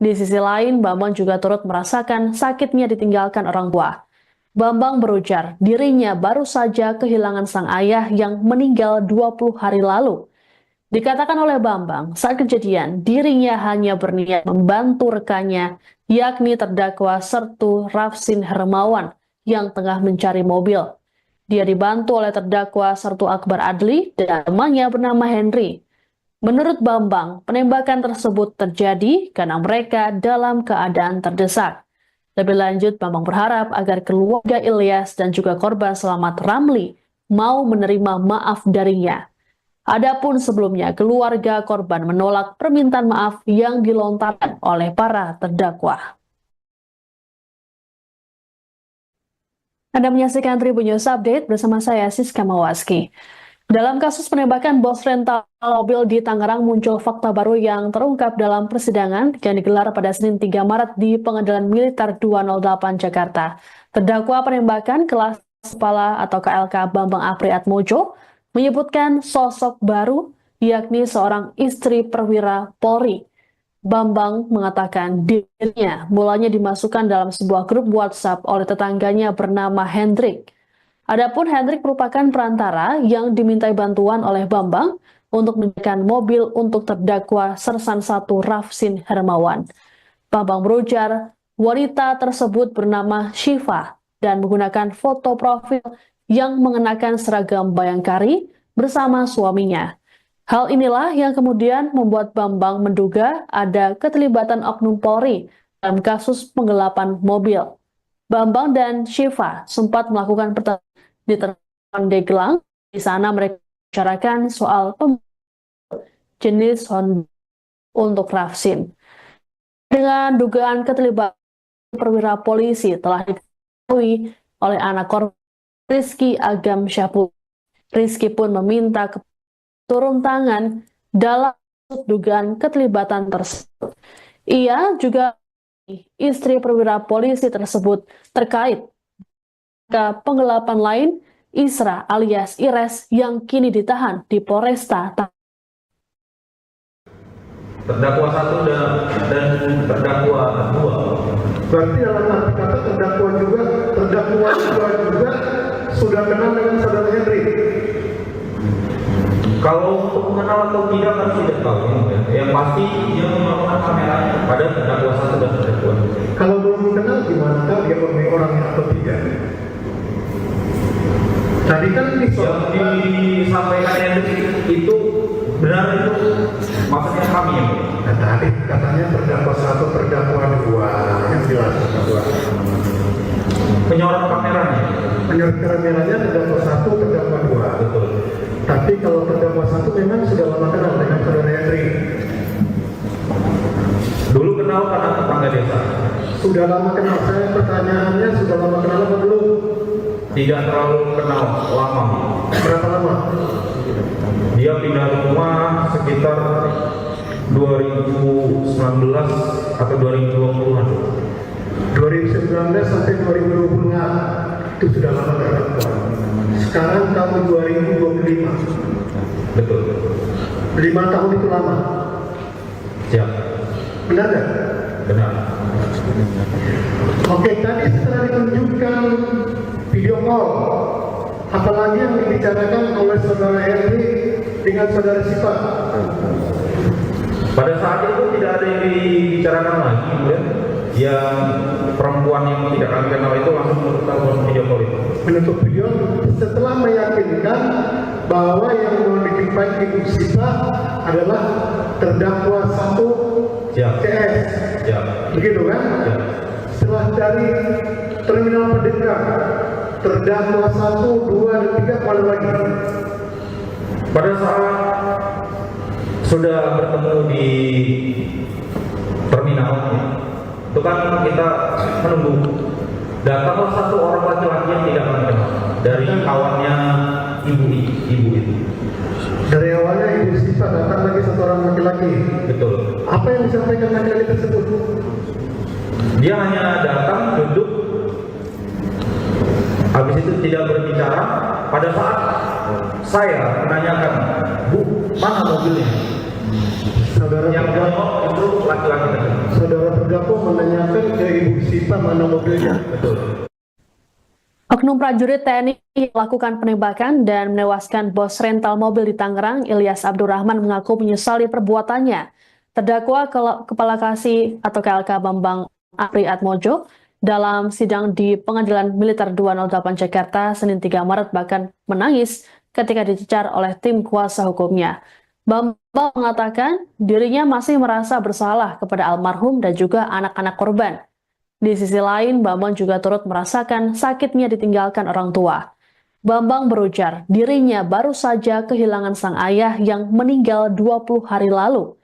Di sisi lain, Bambang juga turut merasakan sakitnya ditinggalkan orang tua. Bambang berujar, dirinya baru saja kehilangan sang ayah yang meninggal 20 hari lalu. Dikatakan oleh Bambang, saat kejadian, dirinya hanya berniat membantu rekannya, yakni terdakwa Sertu Rafsin Hermawan, yang tengah mencari mobil. Dia dibantu oleh terdakwa Sertu Akbar Adli dan temannya bernama Henry. Menurut Bambang, penembakan tersebut terjadi karena mereka dalam keadaan terdesak. Lebih lanjut, Bambang berharap agar keluarga Ilyas dan juga korban selamat Ramli mau menerima maaf darinya. Adapun sebelumnya, keluarga korban menolak permintaan maaf yang dilontarkan oleh para terdakwa. Anda menyaksikan Tribun News Update bersama saya Siska Mawaski. Dalam kasus penembakan bos rental mobil di Tangerang muncul fakta baru yang terungkap dalam persidangan yang digelar pada Senin 3 Maret di Pengadilan Militer 208 Jakarta. Terdakwa penembakan kelas kepala atau KLK Bambang Apri Atmojo menyebutkan sosok baru yakni seorang istri perwira Polri. Bambang mengatakan dirinya mulanya dimasukkan dalam sebuah grup WhatsApp oleh tetangganya bernama Hendrik. Adapun Hendrik merupakan perantara yang dimintai bantuan oleh Bambang untuk menyediakan mobil untuk terdakwa Sersan 1 Rafsin Hermawan. Bambang berujar, wanita tersebut bernama Syifa dan menggunakan foto profil yang mengenakan seragam bayangkari bersama suaminya. Hal inilah yang kemudian membuat Bambang menduga ada keterlibatan oknum Polri dalam kasus penggelapan mobil. Bambang dan Syifa sempat melakukan pertemuan di Pandeglang. Di sana mereka bicarakan soal jenis Honda untuk Rafsin. Dengan dugaan keterlibatan perwira polisi telah diketahui oleh anak korban Rizky Agam Syahpul. Rizky pun meminta turun tangan dalam dugaan keterlibatan tersebut. Ia juga istri perwira polisi tersebut terkait ke penggelapan lain Isra alias Ires yang kini ditahan di Polresta. Terdakwa 1 dan terdakwa 2. Berarti dalam arti kata terdakwa juga sudah kenal dengan saudara Henry. Kalau untuk mengenal atau tidak kan tidak tahu. Yang pasti dia melakukan kameranya pada terdakwa 1 dan terdakwa 2. Kalau belum mengenal gimana tahu dia pemilik orangnya atau tidak? Tadi kan Yang disampaikan Henry itu benar, itu maksudnya kami ya. Nah, tadi katanya terdakwa 1, terdakwa 2 yang jelas terdakwa. Penyorot kameranya. Menurut kameranya terdakwa 1, terdakwa 2. Betul. Tapi kalau terdakwa 1 memang sudah lama kenal dengan saudara Henry. Dulu kenal karena tetangga desa. Sudah lama kenal. Saya pertanyaannya sudah lama kenal apa belum? Tidak terlalu kenal lama. Berapa lama? Dia pindah rumah sekitar 2019 atau 2020-an. 2019 sampai 2020 itu sudah lama terdakwa. Sekarang tahun 2025. Betul. 5 tahun itu lama. Siap. Benar nggak? Benar. Oke, tadi setelah ditunjukkan video call, apalagi yang dibicarakan oleh saudara Henry dengan saudara Syifa? Pada saat itu tidak ada yang dibicarakan lagi, kemudian yang perempuan yang tidak kami kenal itu langsung menutup telepon video call itu. Menutup video setelah meyakinkan bahwa yang mau dijumpai Ibu Syifa adalah terdakwa 1 Siap. CS. Siap. Begitu kan? Siap. Setelah dari terminal Pandeglang, terdakwa 1, 2, dan 3 kemana lagi? Pada saat sudah bertemu di terminal, itu kan kita menunggu. Datanglah 1 orang laki-laki yang tidak kami kenal dari kawannya ibu itu. Dari awalnya Ibu Syifa datang lagi 1 orang laki-laki. Betul. Apa yang disampaikan laki-laki tersebut? Dia hanya datang, duduk, habis itu tidak berbicara. Pada saat saya menanyakan, Bu, mana mobilnya? Saudara Yang terdakwa, menjawab itu laki-laki tersebut. saudara terdakwa menanyakan ke Ibu Syifa mana mobilnya. Betul. Oknum prajurit TNI melakukan penembakan dan menewaskan bos rental mobil di Tangerang, Ilyas Abdurrahman mengaku menyesali perbuatannya. Terdakwa Kepala Kasih atau KLK Bambang Apri Atmojo dalam sidang di Pengadilan Militer 208 Jakarta Senin 3 Maret bahkan menangis ketika dicecar oleh tim kuasa hukumnya. Bambang mengatakan dirinya masih merasa bersalah kepada almarhum dan juga anak-anak korban. Di sisi lain, Bambang juga turut merasakan sakitnya ditinggalkan orang tua. Bambang berujar, dirinya baru saja kehilangan sang ayah yang meninggal 20 hari lalu.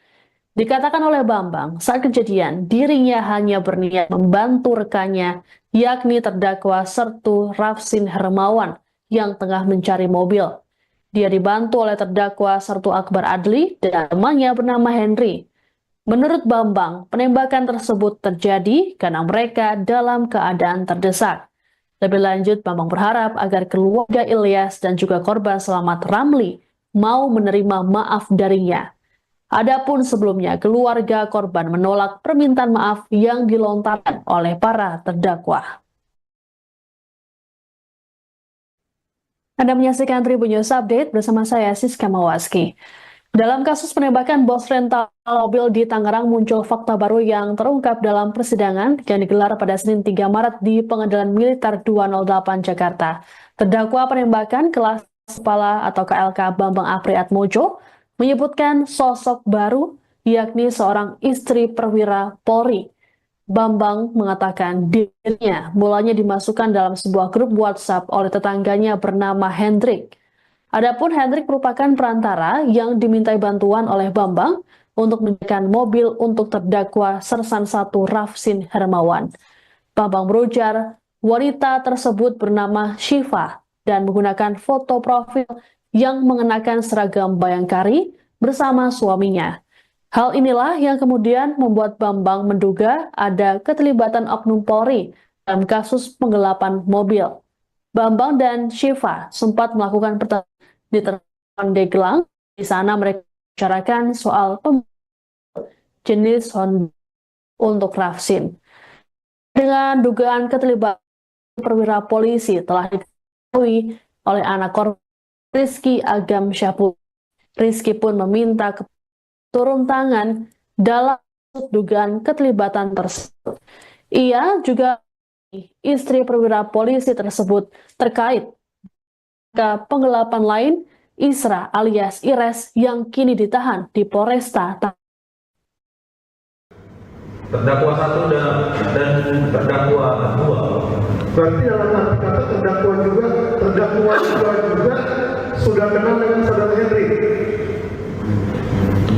Dikatakan oleh Bambang, saat kejadian, dirinya hanya berniat membantu rekannya, yakni terdakwa Sertu Rafsin Hermawan, yang tengah mencari mobil. Dia dibantu oleh terdakwa Sertu Akbar Adli dan temannya bernama Henry. Menurut Bambang, penembakan tersebut terjadi karena mereka dalam keadaan terdesak. Lebih lanjut, Bambang berharap agar keluarga Ilyas dan juga korban selamat Ramli mau menerima maaf darinya. Adapun sebelumnya, keluarga korban menolak permintaan maaf yang dilontarkan oleh para terdakwa. Anda menyaksikan Tribun News Update bersama saya Siska Mawaski. Dalam kasus penembakan bos rental mobil di Tangerang muncul fakta baru yang terungkap dalam persidangan yang digelar pada Senin 3 Maret di Pengadilan Militer 208 Jakarta. Terdakwa penembakan kelas kepala atau KLK Bambang Apri Atmojo menyebutkan sosok baru, yakni seorang istri perwira Polri. Bambang mengatakan dirinya mulanya dimasukkan dalam sebuah grup WhatsApp oleh tetangganya bernama Hendrik. Adapun Hendrik merupakan perantara yang dimintai bantuan oleh Bambang untuk menyediakan mobil untuk terdakwa Sersan 1 Rafsin Hermawan. Bambang berujar wanita tersebut bernama Syifa dan menggunakan foto profil yang mengenakan seragam Bayangkari bersama suaminya. Hal inilah yang kemudian membuat Bambang menduga ada keterlibatan oknum Polri dalam kasus penggelapan mobil. Bambang dan Syifa sempat melakukan pertemuan di terminal Pandeglang. Di sana mereka bicarakan soal jenis Honda untuk Rafsin. Dengan dugaan keterlibatan perwira polisi telah diketahui oleh anak korban Rizky Agam Syapul. Rizky pun meminta turun tangan dalam dugaan keterlibatan tersebut. Ia juga istri perwira polisi tersebut terkait ke penggelapan lain Isra alias Ires yang kini ditahan di Polresta. Terdakwa 1 dan terdakwa 2. Berarti dalam arti kata terdakwa juga sudah kenal dengan saudara Henry.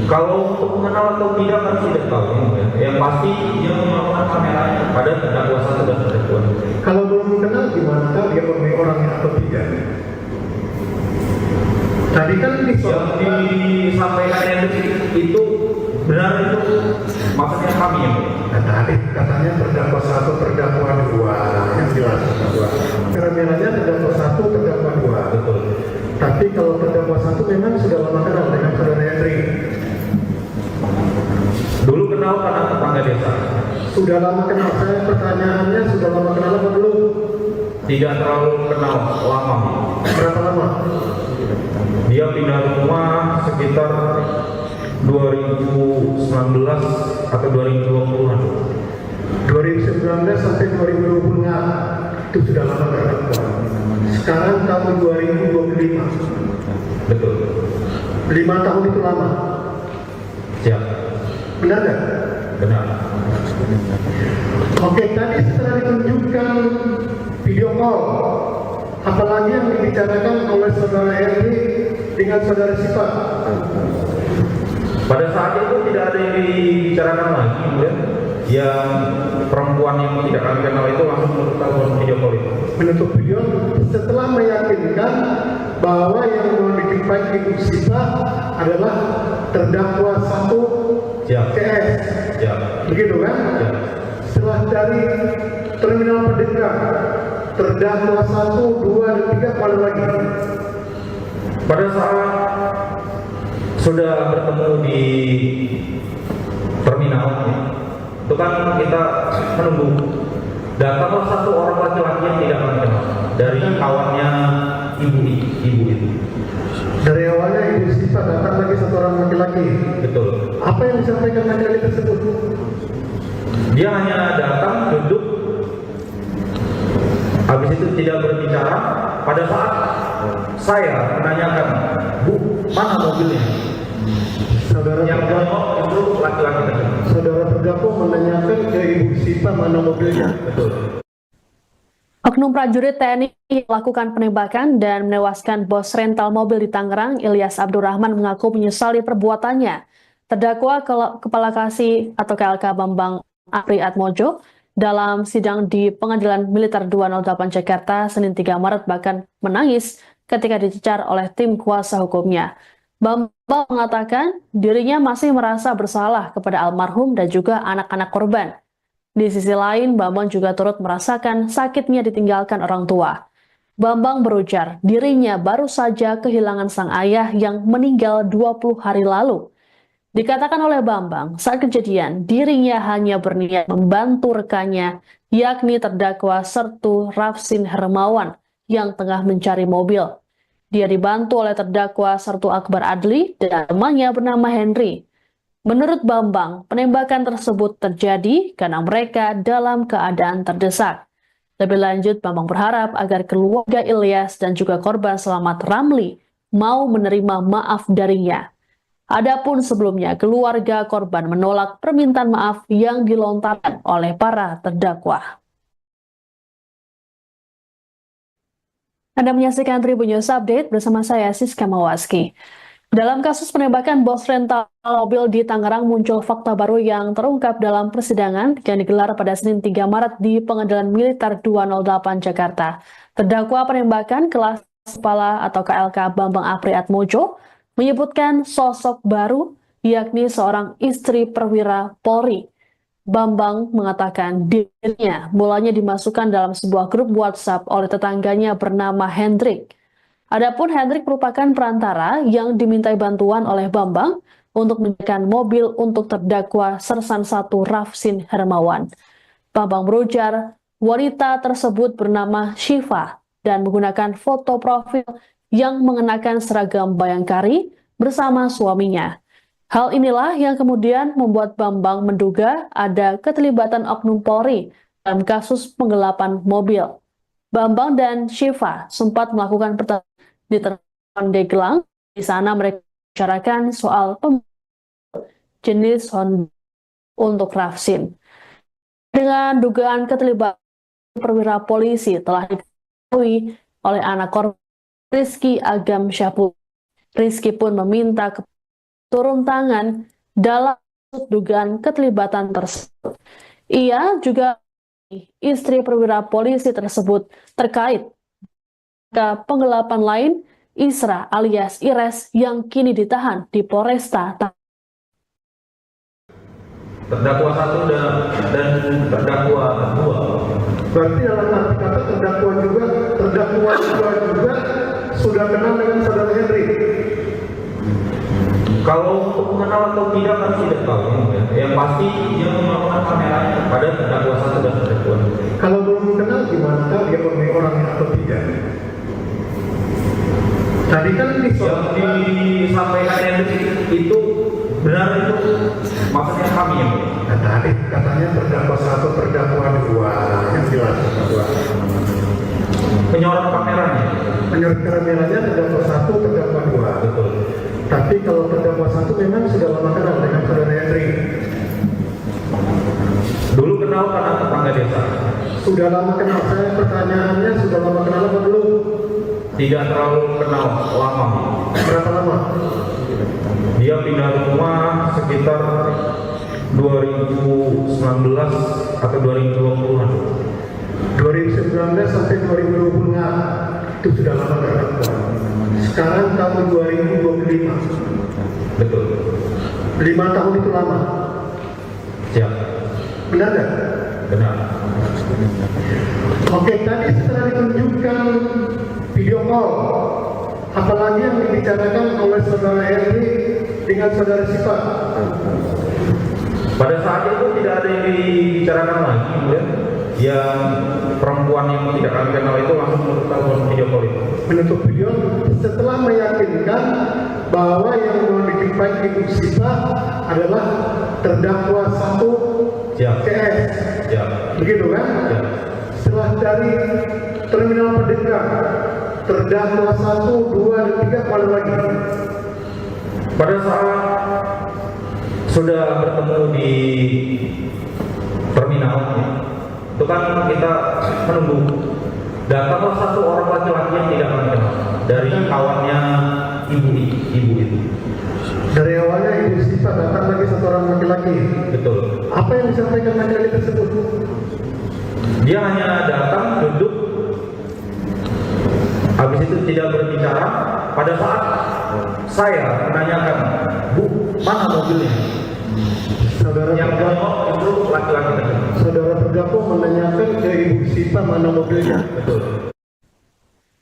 Kalau untuk mengenal atau tidak kan tidak tahu. Yang pasti dia melakukan kameranya pada terdakwa 1 dan terdakwa 2. Kalau belum mengenal gimana tahu dia memilih orangnya atau tidak? Tadi kan Yang disampaikan itu benar itu maksudnya kami ya. Nah, tadi katanya terdakwa 1, terdakwa 2 yang jelas terdakwa. Merah-merahnya terdakwa 1, terdakwa 2. Betul. Tapi kalau terdakwa 1 memang sudah lama kenal dengan saudara Henry. Dulu kenal karena tetangga desa. Sudah lama kenal. Saya pertanyaannya sudah lama kenal apa belum? Tidak terlalu kenal lama. Berapa lama? Dia pindah rumah sekitar 2019 atau 2020-an. 2019 sampai 2020 itu sudah lama terdakwa. Sekarang tahun 2025. Betul. 5 tahun itu lama. Siap. Benar nggak? Benar. Oke, tadi setelah ditunjukkan video call, apalagi yang dibicarakan oleh saudara Henry dengan saudara Syifa? Pada saat itu tidak ada yang dibicarakan lagi, ya. Yang perempuan yang tidak kami kenal itu langsung menutup video call itu. Menutup video setelah meyakinkan bahwa yang dijumpai Ibu Syifa adalah terdakwa 1 Siap. CS. Siap. Begitu kan? Siap. Setelah dari terminal Pandeglang, terdakwa 1, 2, dan 3 mana lagi? Pada saat sudah bertemu di terminal, itu kan kita menunggu. Datanglah 1 orang laki-laki yang tidak kami kenal dari kawannya ibu itu. Dari awalnya Ibu Syifa datang lagi 1 orang laki-laki. Betul. Apa yang disampaikan laki-laki tersebut? Dia hanya datang, duduk, habis itu tidak berbicara. Pada saat saya menanyakan, Bu, mana mobilnya? Saudara Yang terdakwa, jawab itu laki-laki tersebut. saudara terdakwa menanyakan ke Ibu Syifa mana mobilnya. Betul. Oknum prajurit TNI melakukan penembakan dan menewaskan bos rental mobil di Tangerang, Ilyas Abdurrahman mengaku menyesali perbuatannya. Terdakwa Kepala Kasih atau KLK Bambang Apri Atmojo dalam sidang di Pengadilan Militer 208 Jakarta Senin 3 Maret bahkan menangis ketika dicecar oleh tim kuasa hukumnya. Bambang mengatakan dirinya masih merasa bersalah kepada almarhum dan juga anak-anak korban. Di sisi lain, Bambang juga turut merasakan sakitnya ditinggalkan orang tua. Bambang berujar dirinya baru saja kehilangan sang ayah yang meninggal 20 hari lalu. Dikatakan oleh Bambang, saat kejadian dirinya hanya berniat membantu rekannya, yakni terdakwa Sertu Rafsin Hermawan yang tengah mencari mobil. Dia dibantu oleh terdakwa Sertu Akbar Adli dan temannya bernama Henry. Menurut Bambang, penembakan tersebut terjadi karena mereka dalam keadaan terdesak. Lebih lanjut, Bambang berharap agar keluarga Ilyas dan juga korban selamat Ramli mau menerima maaf darinya. Adapun sebelumnya, keluarga korban menolak permintaan maaf yang dilontarkan oleh para terdakwa. Anda menyaksikan Tribun News Update bersama saya Siska Mawaski. Dalam kasus penembakan bos rental mobil di Tangerang muncul fakta baru yang terungkap dalam persidangan yang digelar pada Senin 3 Maret di Pengadilan Militer 208 Jakarta. Terdakwa penembakan kelas kepala atau KLK Bambang Apriatmojo menyebutkan sosok baru yakni seorang istri perwira Polri. Bambang mengatakan dirinya mulanya dimasukkan dalam sebuah grup WhatsApp oleh tetangganya bernama Hendrik. Adapun Hendrik merupakan perantara yang dimintai bantuan oleh Bambang untuk menyediakan mobil untuk terdakwa Sersan 1 Rafsin Hermawan. Bambang berujar wanita tersebut bernama Syifa dan menggunakan foto profil yang mengenakan seragam bayangkari bersama suaminya. Hal inilah yang kemudian membuat Bambang menduga ada keterlibatan oknum Polri dalam kasus penggelapan mobil. Bambang dan Syifa sempat melakukan pertemuan di Pandeglang. Di sana mereka bicarakan soal jenis Honda untuk Rafsin. Dengan dugaan keterlibatan perwira polisi telah diketahui oleh anak korban Rizky Agam Syahpur. Rizky pun meminta turun tangan dalam dugaan keterlibatan tersebut. Ia juga istri perwira polisi tersebut terkait penggelapan lain Isra alias Ires yang kini ditahan di Polresta. Terdakwa 1 dan terdakwa 2. Berarti dalam arti kata terdakwa 2 juga sudah kenal dengan saudara Henry. Kalau untuk mengenal atau tidak kan tidak tahu. Yang pasti dia melakukan kameranya pada terdakwa 1 dan terdakwa 2. Kalau belum kenal gimana tahu dia orangnya atau tidak? Tadi kan Yang disampaikan Hendrik itu benar itu maksudnya kami yang tadi katanya terdakwa 1, terdakwa 2 yang jelas terdakwa. penyorot kameranya. Menurut kameranya terdakwa 1, terdakwa 2. Betul. Tapi kalau terdakwa 1 memang sudah lama kenal dengan saudara Henry. Dulu kenal karena tetangga desa. Sudah lama kenal. Saya pertanyaannya sudah lama kenal apa belum? Tidak terlalu kenal lama. Berapa lama? Dia pindah rumah sekitar 2019 atau 2020-an. 2019 sampai 2020 itu sudah lama terdakwa. Sekarang tahun 2025. Betul. 5 tahun itu lama. Siap. Benar nggak? Benar. Oke, tadi setelah ditunjukkan video call, apalagi yang dibicarakan oleh saudara Henry dengan saudara Syifa? Pada saat itu tidak ada yang dibicarakan lagi, ya. Yang perempuan yang tidak kami kenal itu langsung menutup video call itu. Menutup video setelah meyakinkan bahwa yang mau dijumpai Ibu Syifa adalah terdakwa 1 Siap. CS. Siap. Begitu kan? Siap. Setelah dari terminal Pandeglang, terdakwa 1, 2, dan 3 mana lagi? Pada saat sudah bertemu di terminal, itu kan kita menunggu. Datanglah satu orang laki-laki yang tidak kami kenal dari kawannya ibu itu. Dari awalnya Ibu Syifa datang lagi satu orang laki-laki. Betul. Apa yang disampaikan laki-laki tersebut? Dia hanya datang, duduk, habis itu tidak berbicara. Pada saat saya menanyakan, Bu, mana mobilnya? Saudara Yang terdakwa, jawab itu laki-laki tersebut. saudara terdakwa menanyakan ke Ibu Syifa mana mobilnya. Betul.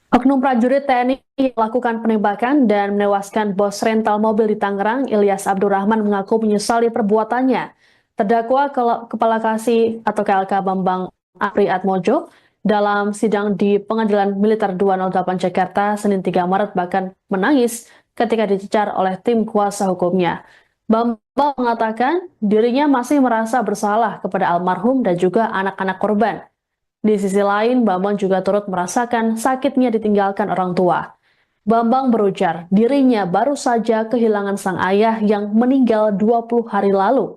Oknum prajurit TNI melakukan penembakan dan menewaskan bos rental mobil di Tangerang, Ilyas Abdurrahman mengaku menyesali perbuatannya. Terdakwa Kepala Kasih atau KLK Bambang Apriatmojo dalam sidang di Pengadilan Militer 208 Jakarta Senin 3 Maret bahkan menangis ketika dicecar oleh tim kuasa hukumnya. Bambang mengatakan dirinya masih merasa bersalah kepada almarhum dan juga anak-anak korban. Di sisi lain, Bambang juga turut merasakan sakitnya ditinggalkan orang tua. Bambang berujar dirinya baru saja kehilangan sang ayah yang meninggal 20 hari lalu.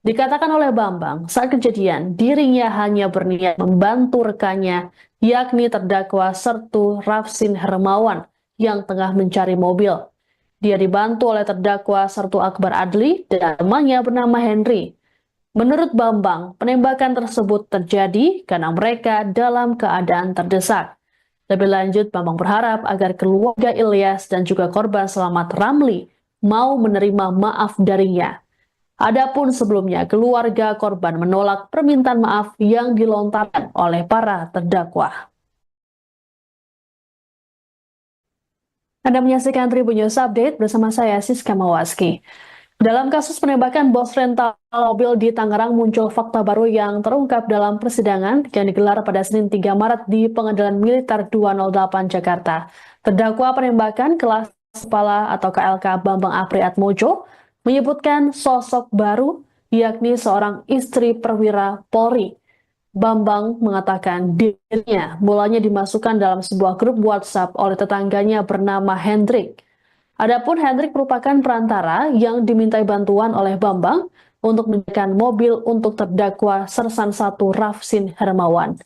Dikatakan oleh Bambang, saat kejadian dirinya hanya berniat membantu rekannya, yakni terdakwa Sertu Rafsin Hermawan yang tengah mencari mobil. Dia dibantu oleh terdakwa Sertu Akbar Adli dan temannya bernama Henry. Menurut Bambang, penembakan tersebut terjadi karena mereka dalam keadaan terdesak. Lebih lanjut, Bambang berharap agar keluarga Ilyas dan juga korban selamat Ramli mau menerima maaf darinya. Adapun sebelumnya, keluarga korban menolak permintaan maaf yang dilontarkan oleh para terdakwa. Anda menyaksikan Tribun News Update bersama saya, Siska Mawaski. Dalam kasus penembakan bos rental mobil di Tangerang muncul fakta baru yang terungkap dalam persidangan yang digelar pada Senin 3 Maret di Pengadilan Militer 208 Jakarta. Terdakwa penembakan kelas kepala atau KLK Bambang Apriatmojo menyebutkan sosok baru yakni seorang istri perwira Polri. Bambang mengatakan dirinya mulanya dimasukkan dalam sebuah grup WhatsApp oleh tetangganya bernama Hendrik. Adapun Hendrik merupakan perantara yang dimintai bantuan oleh Bambang untuk menyediakan mobil untuk terdakwa Sersan 1 Rafsin Hermawan.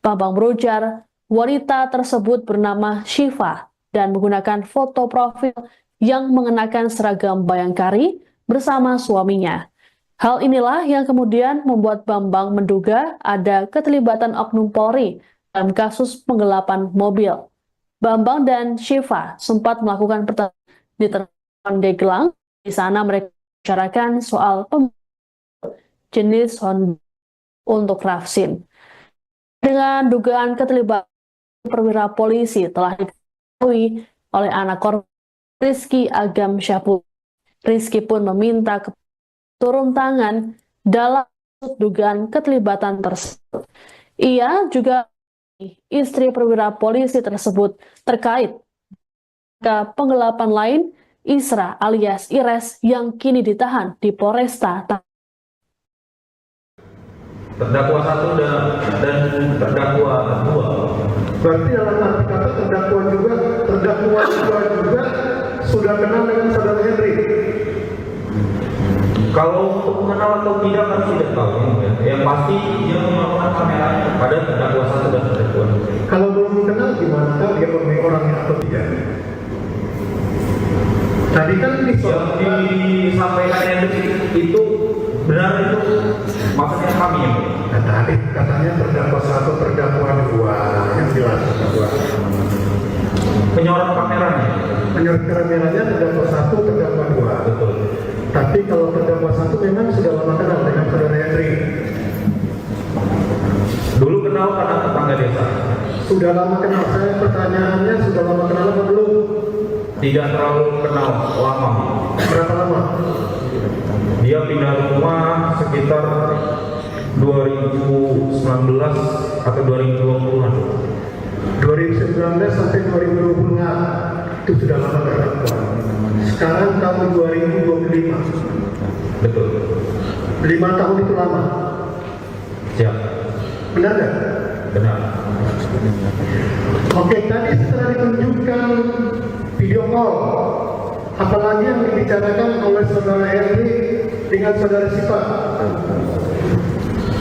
Bambang berujar wanita tersebut bernama Syifa dan menggunakan foto profil yang mengenakan seragam Bayangkari bersama suaminya. Hal inilah yang kemudian membuat Bambang menduga ada keterlibatan oknum Polri dalam kasus penggelapan mobil. Bambang dan Syifa sempat melakukan pertemuan di Pandeglang. Di sana mereka bicarakan soal jenis Honda untuk Rafsin. Dengan dugaan keterlibatan perwira polisi telah diketahui oleh anak korban Rizky Agam Syahpul. Rizky pun meminta turun tangan dalam dugaan keterlibatan tersebut. Ia juga istri perwira polisi tersebut terkait ke penggelapan lain Isra alias Ires yang kini ditahan di Polresta. Terdakwa 1 dan terdakwa 2. Berarti dalam arti kata terdakwa 2 juga sudah kenal dengan saudara Henry. Kalau untuk mengenal atau tidak kan tidak tahu. Yang pasti dia melakukan kameranya pada terdakwa 1 dan terdakwa 2. Kalau belum kenal gimana tahu dia orangnya atau tidak? Tadi kan Yang disampaikan Hendrik itu benar itu maksudnya kami ya. Nah, tadi katanya terdakwa 1, terdakwa 2 yang jelas terdakwa. Penyorot kameranya. Menurut kameranya terdakwa 1, terdakwa 2. Betul. Tapi kalau terdakwa 1 memang sudah lama kenal dengan saudara Henry. Dulu kenal karena tetangga desa. Sudah lama kenal. Saya pertanyaannya sudah lama kenal apa belum? Tidak terlalu kenal lama. Berapa lama? Dia pindah rumah sekitar 2019 atau 2020-an. 2019 sampai 2020 itu sudah lama terdakwa. Sekarang tahun 2025. Betul. 5 tahun itu lama. Siap. Benar nggak? Benar. Oke, tadi setelah ditunjukkan video call, apalagi yang dibicarakan oleh saudara Henry dengan saudara Syifa?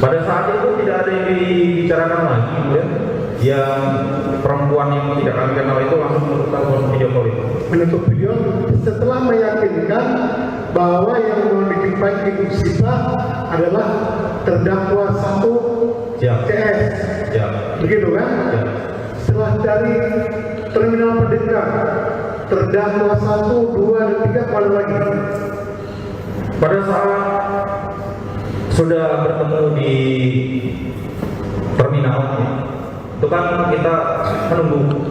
Pada saat itu tidak ada yang dibicarakan lagi, ya. Yang perempuan yang tidak kami kenal itu langsung menutup telepon video call itu. Menutup video setelah meyakinkan bahwa yang membuat ibu Syifa adalah terdakwa 1 Siap. CS. Siap. Begitu kan? Siap. Setelah dari terminal Merdeka, terdakwa 1, 2, dan 3 kemana lagi? Pada saat sudah bertemu di terminal, itu kan kita menunggu.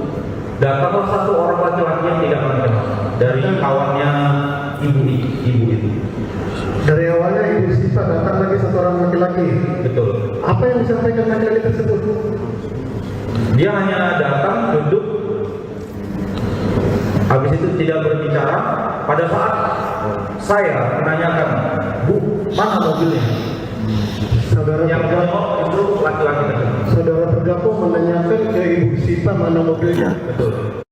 Datanglah satu orang laki-laki yang tidak kami kenal dari kawannya ibu itu. Dari awalnya ibu Syifa datang lagi satu orang laki-laki. Betul. Apa yang disampaikan laki-laki tersebut? Dia hanya datang, duduk, habis itu tidak berbicara. Pada saat saya menanyakan, Bu, mana mobilnya? Saudara Yang terdakwa, menjawab itu laki-laki tersebut. saudara terdakwa menanyakan ke ibu Syifa mana mobilnya. Betul.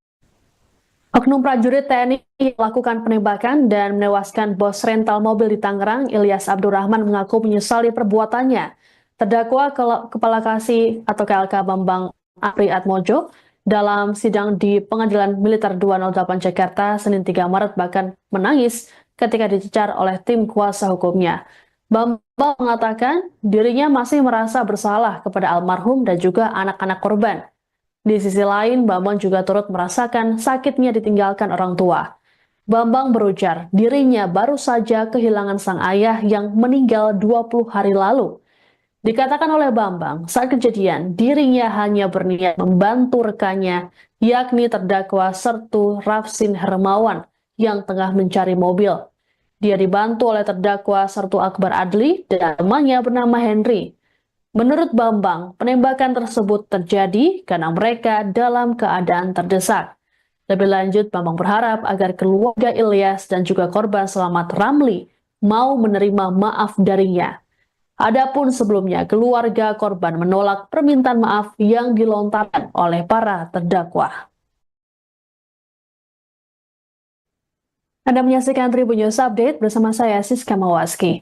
Oknum prajurit TNI melakukan penembakan dan menewaskan bos rental mobil di Tangerang, Ilyas Abdurrahman mengaku menyesali perbuatannya. Terdakwa Kepala Kasih atau KLK Bambang Apri Atmojo dalam sidang di Pengadilan Militer 208 Jakarta Senin 3 Maret bahkan menangis ketika dicecar oleh tim kuasa hukumnya. Bambang mengatakan dirinya masih merasa bersalah kepada almarhum dan juga anak-anak korban. Di sisi lain, Bambang juga turut merasakan sakitnya ditinggalkan orang tua. Bambang berujar, dirinya baru saja kehilangan sang ayah yang meninggal 20 hari lalu. Dikatakan oleh Bambang, saat kejadian, dirinya hanya berniat membantu rekannya, yakni terdakwa Sertu Rafsin Hermawan yang tengah mencari mobil. Dia dibantu oleh terdakwa Sertu Akbar Adli dan temannya bernama Henry. Menurut Bambang, penembakan tersebut terjadi karena mereka dalam keadaan terdesak. Lebih lanjut, Bambang berharap agar keluarga Ilyas dan juga korban selamat Ramli mau menerima maaf darinya. Adapun sebelumnya, keluarga korban menolak permintaan maaf yang dilontarkan oleh para terdakwa. Anda menyaksikan Tribun News Update bersama saya Siska Mawaski.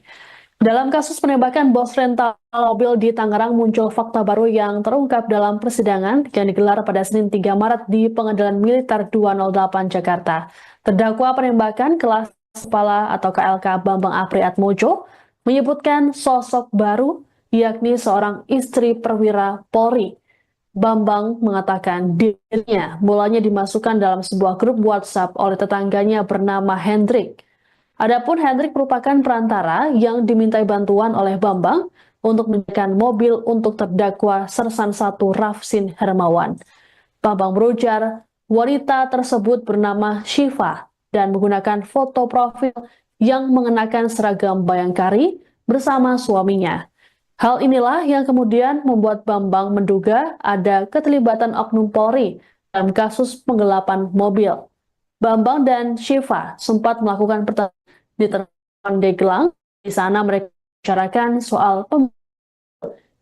Dalam kasus penembakan bos rental mobil di Tangerang muncul fakta baru yang terungkap dalam persidangan yang digelar pada Senin 3 Maret di Pengadilan Militer 208 Jakarta. Terdakwa penembakan kelas kepala atau KLK Bambang Apri Atmojo menyebutkan sosok baru yakni seorang istri perwira Polri. Bambang mengatakan dirinya mulanya dimasukkan dalam sebuah grup WhatsApp oleh tetangganya bernama Hendrik. Adapun Hendrik merupakan perantara yang dimintai bantuan oleh Bambang untuk menyediakan mobil untuk terdakwa Sersan 1 Rafsin Hermawan. Bambang berujar, wanita tersebut bernama Syifa dan menggunakan foto profil yang mengenakan seragam bayangkari bersama suaminya. Hal inilah yang kemudian membuat Bambang menduga ada keterlibatan oknum Polri dalam kasus penggelapan mobil. Bambang dan Syifa sempat melakukan pertemuan di Pandeglang. Di sana mereka bicarakan soal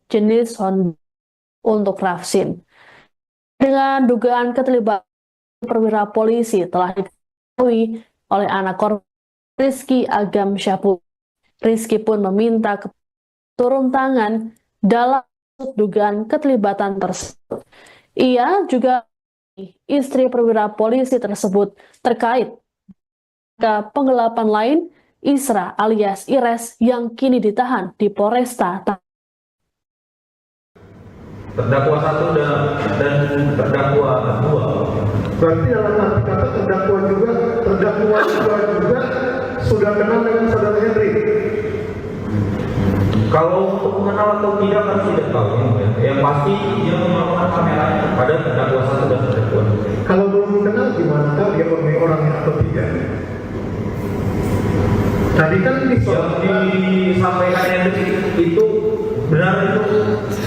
jenis Honda untuk Rafsin. Dengan dugaan keterlibatan perwira polisi telah diketahui oleh anak korban Rizky Agam Syahpul. Rizky pun meminta turun tangan dalam dugaan keterlibatan tersebut. Ia juga istri perwira polisi tersebut terkait ke penggelapan lain Isra alias Ires yang kini ditahan di Polresta. Terdakwa 1 dan terdakwa 2. Berarti dalam arti kata terdakwa juga sudah kenal dengan saudara Henry. Kalau untuk mengenal atau tidak kan tidak tahu ya. Yang pasti dia melakukan kameranya pada terdakwa 1 dan terdakwa 2. Kalau belum kenal gimana tahu dia pemilik orangnya atau tidak? Tadi kan Yang disampaikan Hendrik itu benar itu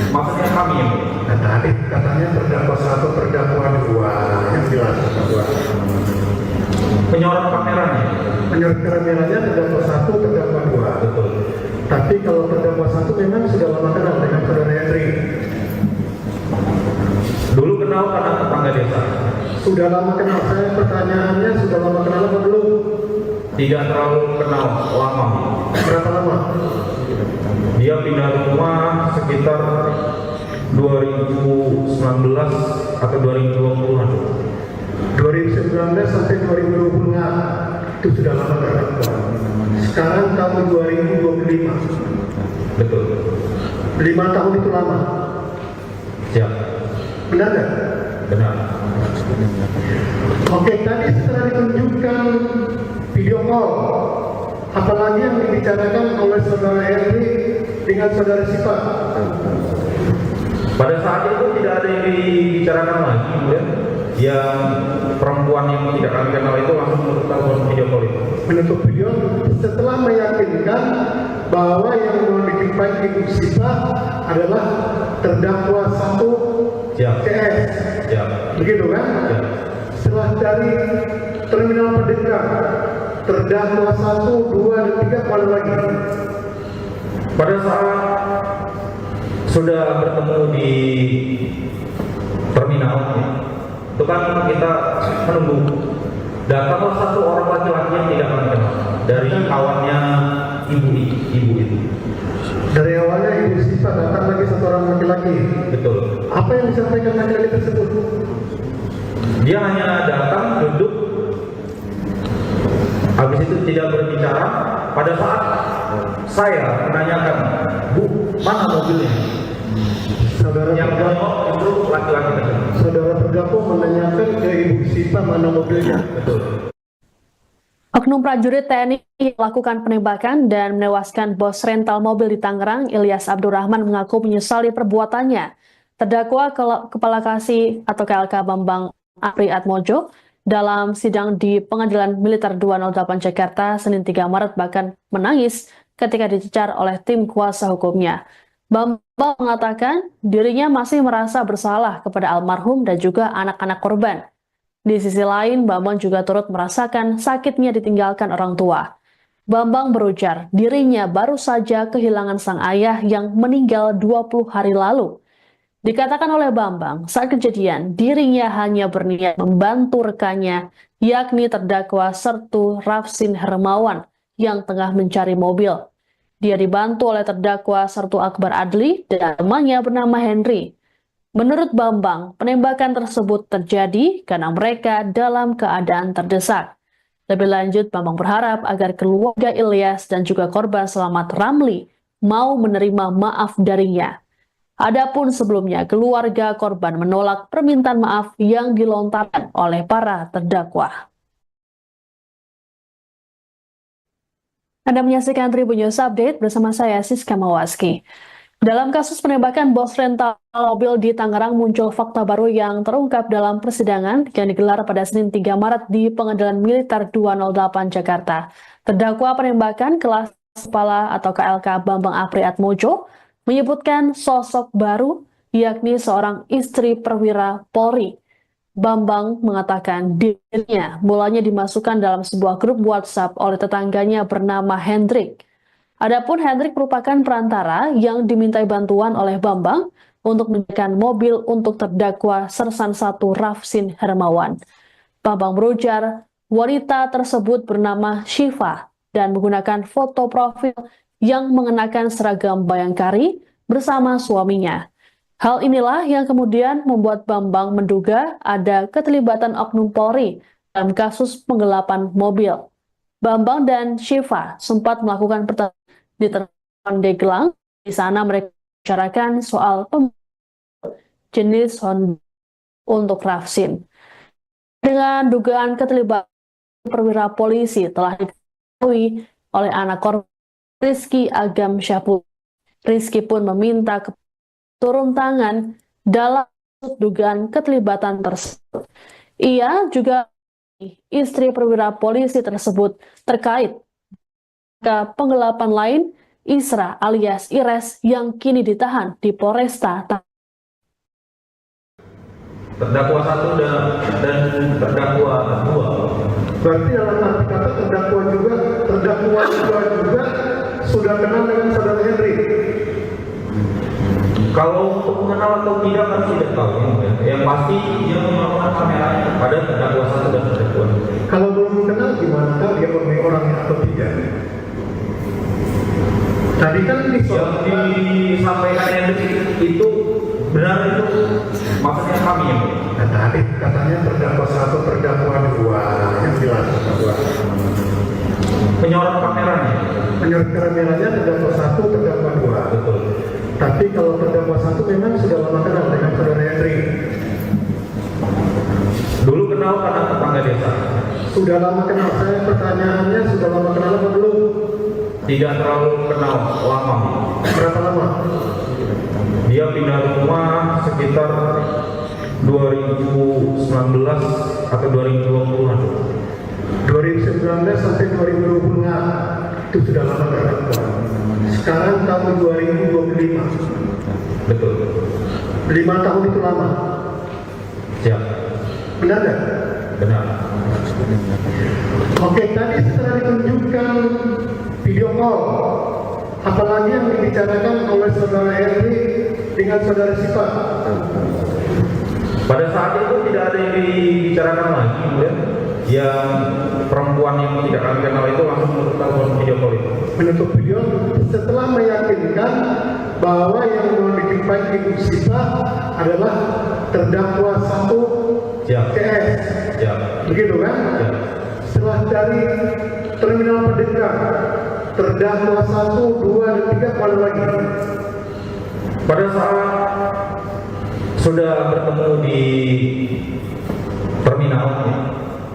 maksudnya kami ya. Nah, tadi katanya terdakwa 1, terdakwa 2 yang jelas terdakwa. Penyorot kameranya. Menurut kameranya terdakwa 1, terdakwa 2. Betul. Tapi kalau terdakwa 1 memang sudah lama kenal dengan saudara Henry. Dulu kenal karena tetangga desa. Sudah lama kenal. Saya pertanyaannya sudah lama kenal apa belum? Tidak terlalu kenal lama. Berapa lama? Dia pindah rumah sekitar 2019 atau 2020-an. 2019 sampai 2020 itu sudah lama terdakwa. Sekarang tahun 2025. Betul. 5 tahun itu lama. Siap. Benar nggak? Benar. Oke, tadi setelah ditunjukkan video call, apalagi yang dibicarakan oleh saudara Henry dengan saudara Syifa? Pada saat itu tidak ada yang dibicarakan lagi, ya. Yang perempuan yang tidak kami kenal itu langsung menutup telepon video call itu. Menutup video setelah meyakinkan bahwa yang membuat ibu Syifa adalah terdakwa 1 Siap. CS. Siap. Begitu kan? Siap. Setelah dari terminal Pandeglang, terdakwa 1, 2, dan 3 kemana lagi? Pada saat sudah bertemu di terminal, itu kan kita menunggu datanglah satu orang laki-laki yang tidak kami kenal dari kawannya ibu itu. Dari awalnya Ibu Sipa datang lagi satu orang laki-laki. Betul. Apa yang disampaikan laki-laki tersebut? Dia hanya datang, duduk, habis itu tidak berbicara. Pada saat saya menanyakan, Bu, mana mobilnya? Saudara Yang menjawab itu laki-laki tersebut. Saudara terdakwa menanyakan ke Ibu Sipa mana mobilnya. Betul. Oknum prajurit TNI melakukan penembakan dan menewaskan bos rental mobil di Tangerang, Ilyas Abdurrahman mengaku menyesali perbuatannya. Terdakwa Kepala Kasih atau KLK Bambang Apri Atmojo dalam sidang di Pengadilan Militer 208 Jakarta Senin 3 Maret bahkan menangis ketika dicecar oleh tim kuasa hukumnya. Bambang mengatakan dirinya masih merasa bersalah kepada almarhum dan juga anak-anak korban. Di sisi lain, Bambang juga turut merasakan sakitnya ditinggalkan orang tua. Bambang berujar, dirinya baru saja kehilangan sang ayah yang meninggal 20 hari lalu. Dikatakan oleh Bambang, saat kejadian, dirinya hanya berniat membantu rekannya, yakni terdakwa Sertu Rafsin Hermawan, yang tengah mencari mobil. Dia dibantu oleh terdakwa Sertu Akbar Adli dan temannya bernama Henry. Menurut Bambang, penembakan tersebut terjadi karena mereka dalam keadaan terdesak. Lebih lanjut, Bambang berharap agar keluarga Ilyas dan juga korban selamat Ramli mau menerima maaf darinya. Adapun sebelumnya, keluarga korban menolak permintaan maaf yang dilontarkan oleh para terdakwa. Anda menyaksikan Tribun News Update bersama saya Siska Mawaski. Dalam kasus penembakan bos rental mobil di Tangerang muncul fakta baru yang terungkap dalam persidangan yang digelar pada Senin 3 Maret di Pengadilan Militer 208 Jakarta. Terdakwa penembakan kelas kepala atau KLK Bambang Apri Atmojo menyebutkan sosok baru yakni seorang istri perwira Polri. Bambang mengatakan dirinya mulanya dimasukkan dalam sebuah grup WhatsApp oleh tetangganya bernama Hendrik. Adapun Hendrik merupakan perantara yang dimintai bantuan oleh Bambang untuk menyediakan mobil untuk terdakwa Sersan 1 Rafsin Hermawan. Bambang berujar, wanita tersebut bernama Syifa dan menggunakan foto profil yang mengenakan seragam bayangkari bersama suaminya. Hal inilah yang kemudian membuat Bambang menduga ada keterlibatan oknum Polri dalam kasus penggelapan mobil. Bambang dan Syifa sempat melakukan pertemuan di Pandeglang. Di sana mereka bicarakan soal jenis Honda untuk Rafsin. Dengan dugaan keterlibatan perwira polisi telah diketahui oleh anak korban Rizky Agam Syahpul. Rizky pun meminta turun tangan dalam dugaan keterlibatan tersebut. Ia juga istri perwira polisi tersebut terkait ke penggelapan lain Isra alias Ires yang kini ditahan di Polresta. Terdakwa 1 dan terdakwa 2. Berarti dalam arti kata terdakwa juga sudah kenal dengan saudara Henry. Kalau untuk mengenal atau tidak kan tidak tahu. Yang pasti dia melakukan kameranya pada terdakwa 1 dan terdakwa 2. Kalau belum kenal gimana tahu dia pemilik orangnya atau tidak? Tadi kan Yang disampaikan Hendrik itu benar, itu maksudnya kami ya. Nah, tadi katanya terdakwa 1, terdakwa 2 yang jelas terdakwa. Penyorot kameranya. Menurut kameranya terdakwa 1, terdakwa 2. Betul. Tapi kalau terdakwa 1 memang sudah lama kenal dengan saudara Henry. Dulu kenal karena tetangga desa. Sudah lama kenal. Saya pertanyaannya sudah lama kenal apa belum? Tidak terlalu kenal lama. Berapa lama? Dia pindah rumah sekitar 2019 atau 2020-an. 2019 sampai 2020 itu sudah lama terdakwa. Sekarang tahun 2025. Betul. 5 tahun itu lama. Siap. Benar nggak? Benar. Oke, tadi setelah ditunjukkan video call, apalagi yang dibicarakan oleh saudara Henry dengan saudara Sipa? Pada saat itu tidak ada yang dibicarakan lagi, ya. yang perempuan yang tidak kami kenal itu langsung menutup telepon video call itu. Menutup video setelah meyakinkan bahwa yang membuat Ibu Sipa adalah terdakwa 1 Ya. CS. Ya. Begitu kan? Ya. Setelah dari terminal pendekat terdakwa 1, 2, dan 3 kemana lagi? Pada saat sudah bertemu di terminal,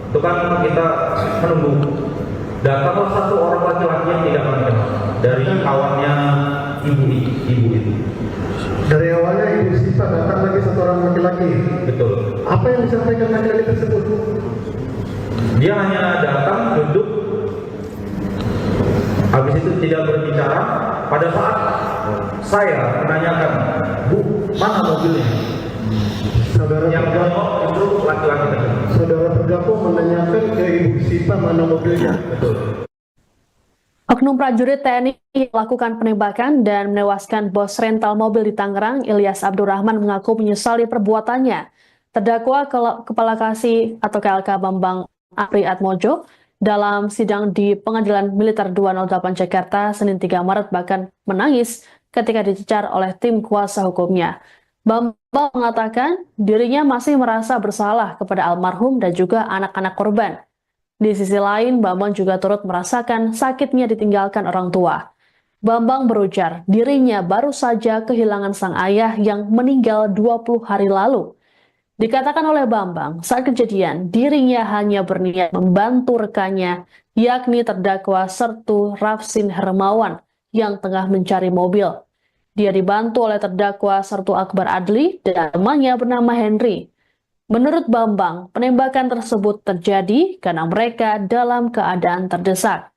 itu kan kita menunggu. Datanglah satu orang laki-laki yang tidak kami kenal dari kawannya ibu itu. Dari awalnya Ibu Sipa datang lagi satu orang laki-laki. Betul. Apa yang disampaikan laki-laki tersebut? Dia hanya datang, duduk, habis itu tidak berbicara. Pada saat saya menanyakan, Bu, mana mobilnya? Saudara Yang terdakwa, jawab itu laki-laki tersebut. saudara terdakwa menanyakan ke Ibu Sipa mana mobilnya. Betul. Oknum prajurit TNI melakukan penembakan dan menewaskan bos rental mobil di Tangerang, Ilyas Abdurrahman mengaku menyesali perbuatannya. Terdakwa Kepala Kasih atau KLK Bambang Apri Atmojo dalam sidang di Pengadilan Militer 208 Jakarta Senin 3 Maret bahkan menangis ketika dicecar oleh tim kuasa hukumnya. Bambang mengatakan dirinya masih merasa bersalah kepada almarhum dan juga anak-anak korban. Di sisi lain, Bambang juga turut merasakan sakitnya ditinggalkan orang tua. Bambang berujar, dirinya baru saja kehilangan sang ayah yang meninggal 20 hari lalu. Dikatakan oleh Bambang, saat kejadian, dirinya hanya berniat membantu rekannya, yakni terdakwa Sertu Rafsin Hermawan, yang tengah mencari mobil. Dia dibantu oleh terdakwa Sertu Akbar Adli dan temannya bernama Henry. Menurut Bambang, penembakan tersebut terjadi karena mereka dalam keadaan terdesak.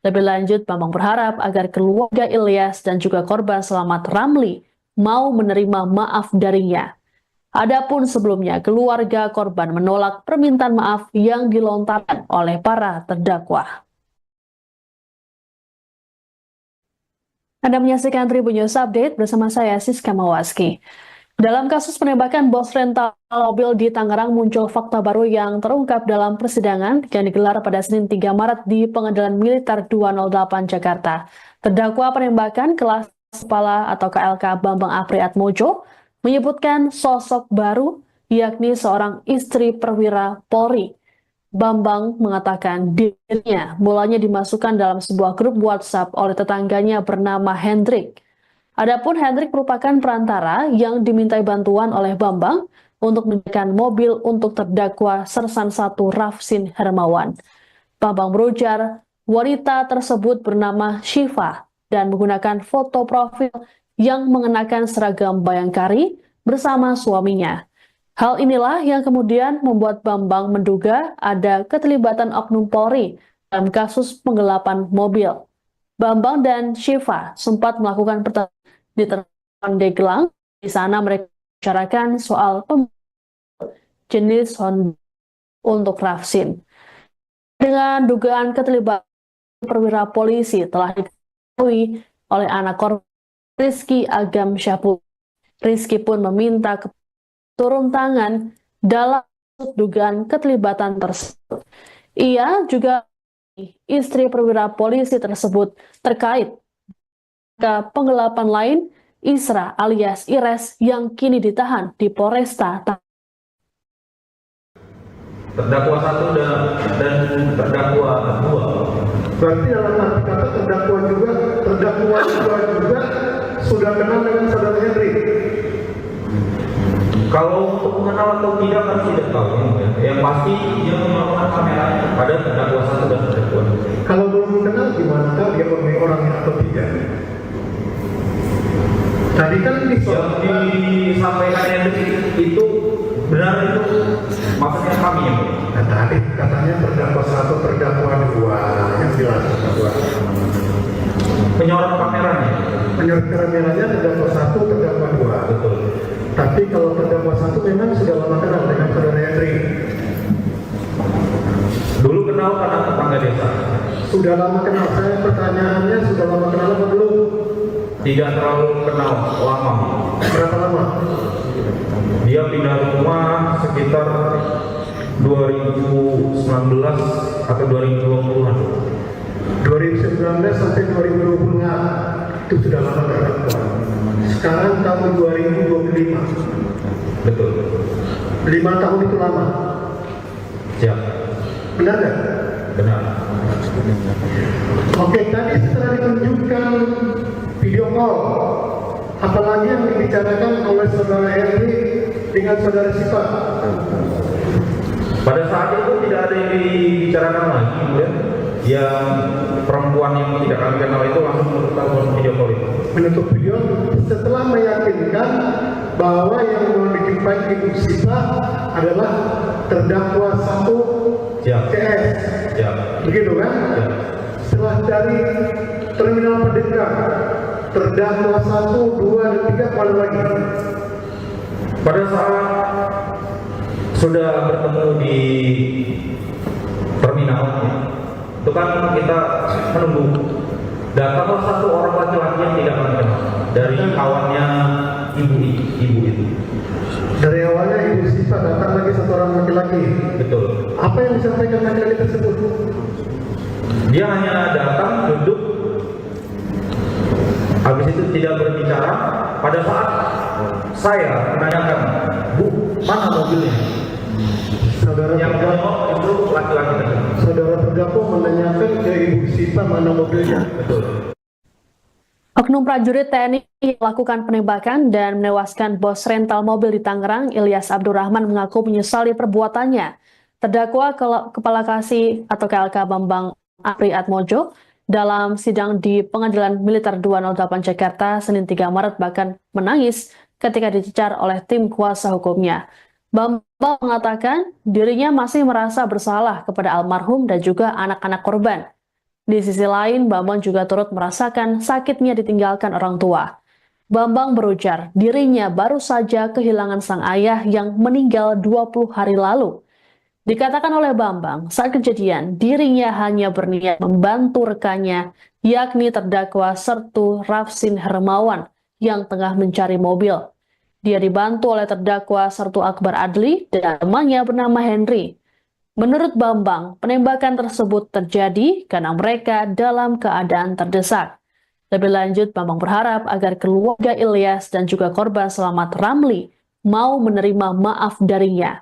Lebih lanjut, Bambang berharap agar keluarga Ilyas dan juga korban selamat Ramli mau menerima maaf darinya. Adapun sebelumnya, keluarga korban menolak permintaan maaf yang dilontarkan oleh para terdakwa. Anda menyaksikan Tribun News Update bersama saya Siska Mawaski. Dalam kasus penembakan bos rental mobil di Tangerang muncul fakta baru yang terungkap dalam persidangan yang digelar pada Senin 3 Maret di Pengadilan Militer 208 Jakarta. Terdakwa penembakan kelas kepala atau KLK Bambang Apri Atmojo menyebutkan sosok baru yakni seorang istri perwira Polri. Bambang mengatakan dirinya mulanya dimasukkan dalam sebuah grup WhatsApp oleh tetangganya bernama Hendrik. Adapun Hendrik merupakan perantara yang dimintai bantuan oleh Bambang untuk menyediakan mobil untuk terdakwa Sersan 1 Rafsin Hermawan. Bambang berujar, wanita tersebut bernama Syifa dan menggunakan foto profil yang mengenakan seragam bayangkari bersama suaminya. Hal inilah yang kemudian membuat Bambang menduga ada keterlibatan oknum Polri dalam kasus penggelapan mobil. Bambang dan Syifa sempat melakukan pertemuan di terminal Deglang. Di sana mereka bicarakan soal jenis Honda untuk Rafsin. Dengan dugaan keterlibatan perwira polisi telah diketahui oleh anak korban Rizky Agam Syapul. Rizky pun meminta turun tangan dalam dugaan keterlibatan tersebut. Ia juga istri perwira polisi tersebut terkait ke penggelapan lain Isra alias Ires yang kini ditahan di Polresta. Terdakwa 1 dan terdakwa 2. Berarti dalam arti kata terdakwa juga sudah kenal dengan saudara Henry. Kalau untuk mengenal atau tidak kan tidak tahu. Yang pasti dia melakukan kameranya pada terdakwa 1 dan terdakwa 2. Kalau belum kenal gimana tahu dia orangnya atau tidak? Tadi kan Yang disampaikan Hendrik itu benar itu maksudnya kami ya. Nah, tadi katanya terdakwa 1, terdakwa 2 yang jelas terdakwa. Penyorot kameranya. Menurut kameranya terdakwa 1, terdakwa 2. Betul. Tapi kalau terdakwa 1 memang sudah lama kenal dengan saudara Henry. Dulu kenal karena tetangga desa. Sudah lama kenal. Saya pertanyaannya sudah lama kenal apa belum? Tidak terlalu kenal lama. Berapa lama? Dia pindah rumah sekitar 2019 atau 2020-an. 2019 sampai 2020 itu sudah lama terdakwa. Sekarang tahun 2025. Betul. 5 tahun itu lama. Siap. Benar nggak? Benar. Oke, tadi setelah ditunjukkan video call, apalagi yang dibicarakan oleh saudara Henry dengan saudara Sipa? Pada saat itu tidak ada yang dibicarakan lagi, kemudian yang perempuan yang tidak kami kenal itu langsung menutup telepon video call itu. Menutup video setelah meyakinkan bahwa yang mau dijumpai Ibu Sipa adalah terdakwa 1 Siap. CS. Siap. Begitu kan? Siap. Setelah dari terminal Merdeka, terdakwa 1, 2, dan 3 kemana lagi? Pada saat sudah bertemu di terminal, itu kan kita menunggu. Datanglah satu orang laki-laki yang tidak kami kenal dari kawannya ibu itu. Dari awalnya Ibu Sipa datang lagi satu orang laki-laki. Betul. Apa yang disampaikan laki-laki tersebut? Dia hanya datang, duduk, habis itu tidak berbicara. Pada saat saya menanyakan, Bu, mana mobilnya? Saudara Yang terdakwa, jawab itu laki-laki tersebut. saudara terdakwa menanyakan ke Ibu Sipa mana mobilnya. Betul. Oknum prajurit TNI melakukan penembakan dan menewaskan bos rental mobil di Tangerang, Ilyas Abdurrahman mengaku menyesali perbuatannya. Terdakwa Kepala Kasih atau KLK Bambang Apri Atmojo dalam sidang di Pengadilan Militer 208 Jakarta Senin 3 Maret bahkan menangis ketika dicecar oleh tim kuasa hukumnya. Bambang mengatakan dirinya masih merasa bersalah kepada almarhum dan juga anak-anak korban. Di sisi lain, Bambang juga turut merasakan sakitnya ditinggalkan orang tua. Bambang berujar, dirinya baru saja kehilangan sang ayah yang meninggal 20 hari lalu. Dikatakan oleh Bambang, saat kejadian, dirinya hanya berniat membantu rekannya, yakni terdakwa Sertu Rafsin Hermawan, yang tengah mencari mobil. Dia dibantu oleh terdakwa Sertu Akbar Adli dan temannya bernama Henry. Menurut Bambang, penembakan tersebut terjadi karena mereka dalam keadaan terdesak. Lebih lanjut, Bambang berharap agar keluarga Ilyas dan juga korban selamat Ramli mau menerima maaf darinya.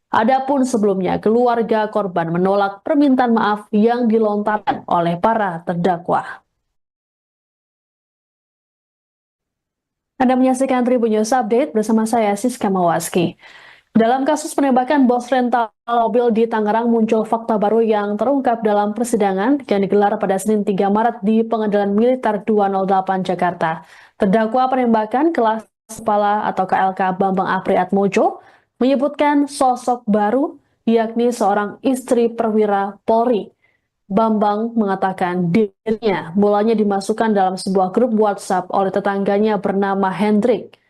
Adapun sebelumnya, keluarga korban menolak permintaan maaf yang dilontarkan oleh para terdakwa. Anda menyaksikan Tribun News Update bersama saya Siska Mawaski. Dalam kasus penembakan bos rental mobil di Tangerang muncul fakta baru yang terungkap dalam persidangan yang digelar pada Senin 3 Maret di Pengadilan Militer 208 Jakarta. Terdakwa penembakan kelas kepala atau KLK Bambang Apri Atmojo menyebutkan sosok baru yakni seorang istri perwira Polri. Bambang mengatakan dirinya mulanya dimasukkan dalam sebuah grup WhatsApp oleh tetangganya bernama Hendrik.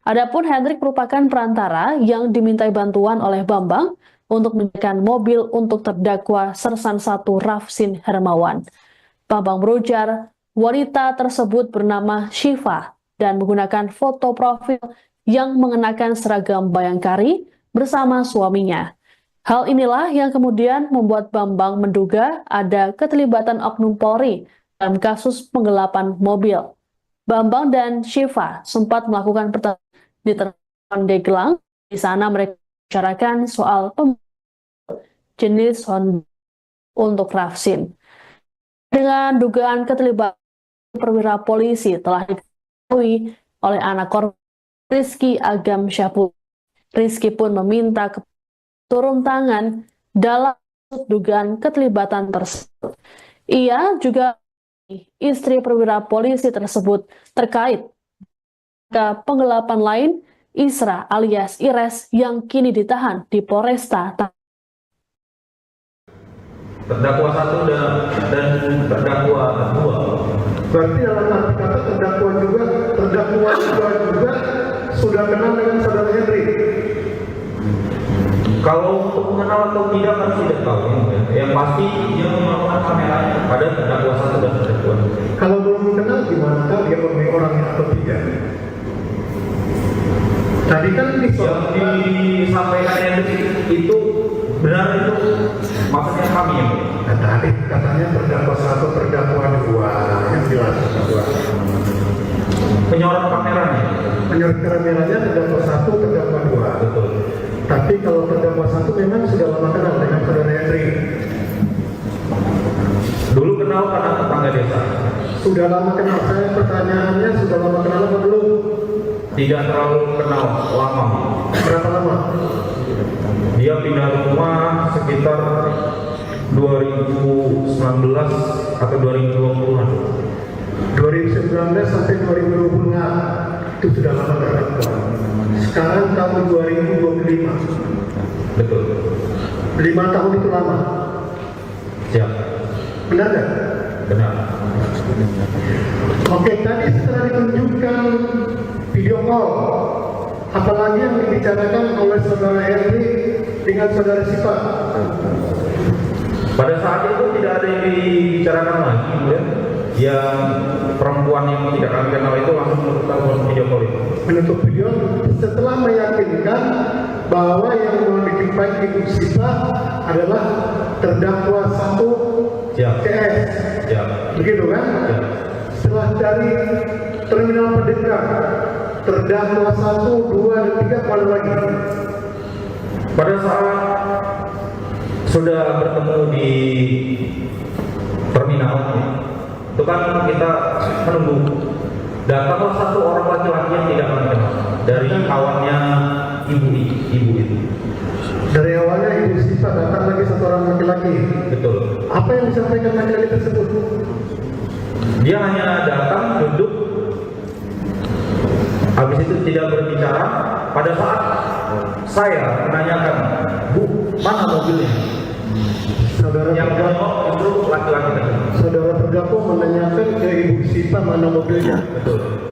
Adapun Hendrik merupakan perantara yang dimintai bantuan oleh Bambang untuk menyediakan mobil untuk terdakwa Sersan 1 Rafsin Hermawan. Bambang berujar, wanita tersebut bernama Syifa dan menggunakan foto profil yang mengenakan seragam bayangkari bersama suaminya. Hal inilah yang kemudian membuat Bambang menduga ada keterlibatan oknum Polri dalam kasus penggelapan mobil. Bambang dan Syifa sempat melakukan pertemuan di Pandeglang. Di sana mereka bicarakan soal jenis Honda untuk Rafsin. Dengan dugaan keterlibatan perwira polisi telah diketahui oleh anak korban Rizky Agam Syapul. Rizky pun meminta turun tangan dalam dugaan keterlibatan tersebut. Ia juga istri perwira polisi tersebut terkait ke penggelapan lain Isra alias Ires yang kini ditahan di Polresta. Terdakwa 1 dan terdakwa 2. Berarti dalam arti kata terdakwa juga sudah kenal dengan saudara Henry. Kalau untuk mengenal atau tidak kan tidak tahu. Yang pasti dia melakukan kameranya pada terdakwa 1 dan terdakwa 2. Kalau belum kenal gimana tahu dia orangnya atau tidak? Tadi kan Yang disampaikan Hendrik itu benar perkara merahnya terdakwa 1, terdakwa 2. Betul. Tapi kalau terdakwa 1 memang sudah lama kenal dengan saudara Henry. Dulu kenal karena tetangga desa. Sudah lama kenal. Saya pertanyaannya sudah lama kenal apa belum? Tidak terlalu kenal lama. Berapa lama? Dia pindah rumah sekitar 2019 atau 2020-an. 2019 sampai 2020 itu sudah lama terdakwa. Sekarang tahun 2025. Betul. 5 tahun itu lama. Siap. Benar nggak? Benar. Oke, tadi setelah ditunjukkan video call, apalagi yang dibicarakan oleh saudara Henry dengan saudara Sipa? Pada saat itu tidak ada yang dibicarakan lagi, ya. Yang perempuan yang tidak kami kenal itu langsung menutup telepon video call itu. Menutup video setelah meyakinkan bahwa yang mau dijumpai Ibu Sipa adalah terdakwa 1 Siap. CS. Siap. Begitu kan? Siap. Setelah dari terminal Merdeka, terdakwa 1, 2, dan 3 kemana lagi? Pada saat sudah bertemu di terminal, itu kan kita menunggu. Datanglah satu orang laki-laki yang tidak kami kenal dari kawannya ibu itu. Dari awalnya Ibu Sipa datang lagi satu orang laki-laki. Betul. Apa yang disampaikan laki-laki tersebut? Dia hanya datang, duduk, habis itu tidak berbicara. Pada saat saya menanyakan, Bu, mana mobilnya? Saudara Yang terdakwa, jawab itu laki-laki tersebut. saudara terdakwa menanyakan ke Ibu Sipa mana mobilnya. Betul.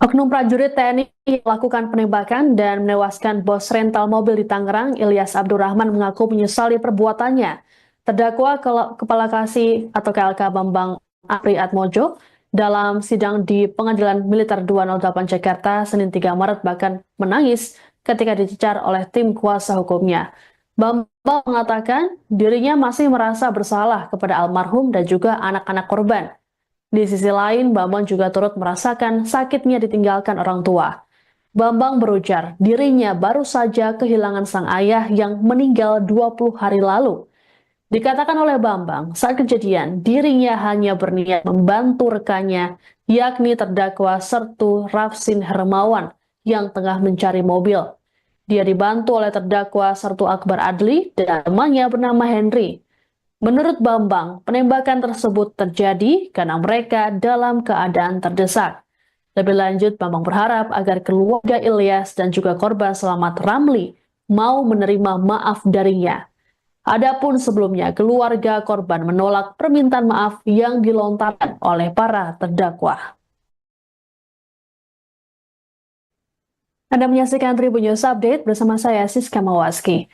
Oknum prajurit TNI melakukan penembakan dan menewaskan bos rental mobil di Tangerang, Ilyas Abdurrahman mengaku menyesali perbuatannya. Terdakwa Kepala Kasih atau KLK Bambang Apri Atmojo dalam sidang di Pengadilan Militer 208 Jakarta Senin 3 Maret bahkan menangis ketika dicecar oleh tim kuasa hukumnya. Bambang mengatakan dirinya masih merasa bersalah kepada almarhum dan juga anak-anak korban. Di sisi lain, Bambang juga turut merasakan sakitnya ditinggalkan orang tua. Bambang berujar, dirinya baru saja kehilangan sang ayah yang meninggal 20 hari lalu. Dikatakan oleh Bambang, saat kejadian, dirinya hanya berniat membantu rekannya, yakni terdakwa Sertu Rafsin Hermawan, yang tengah mencari mobil. Dia dibantu oleh terdakwa Sertu Akbar Adli dan temannya bernama Henry. Menurut Bambang, penembakan tersebut terjadi karena mereka dalam keadaan terdesak. Lebih lanjut, Bambang berharap agar keluarga Ilyas dan juga korban selamat Ramli mau menerima maaf darinya. Adapun sebelumnya, keluarga korban menolak permintaan maaf yang dilontarkan oleh para terdakwa. Anda menyaksikan Tribun News Update bersama saya Siska Mawaski.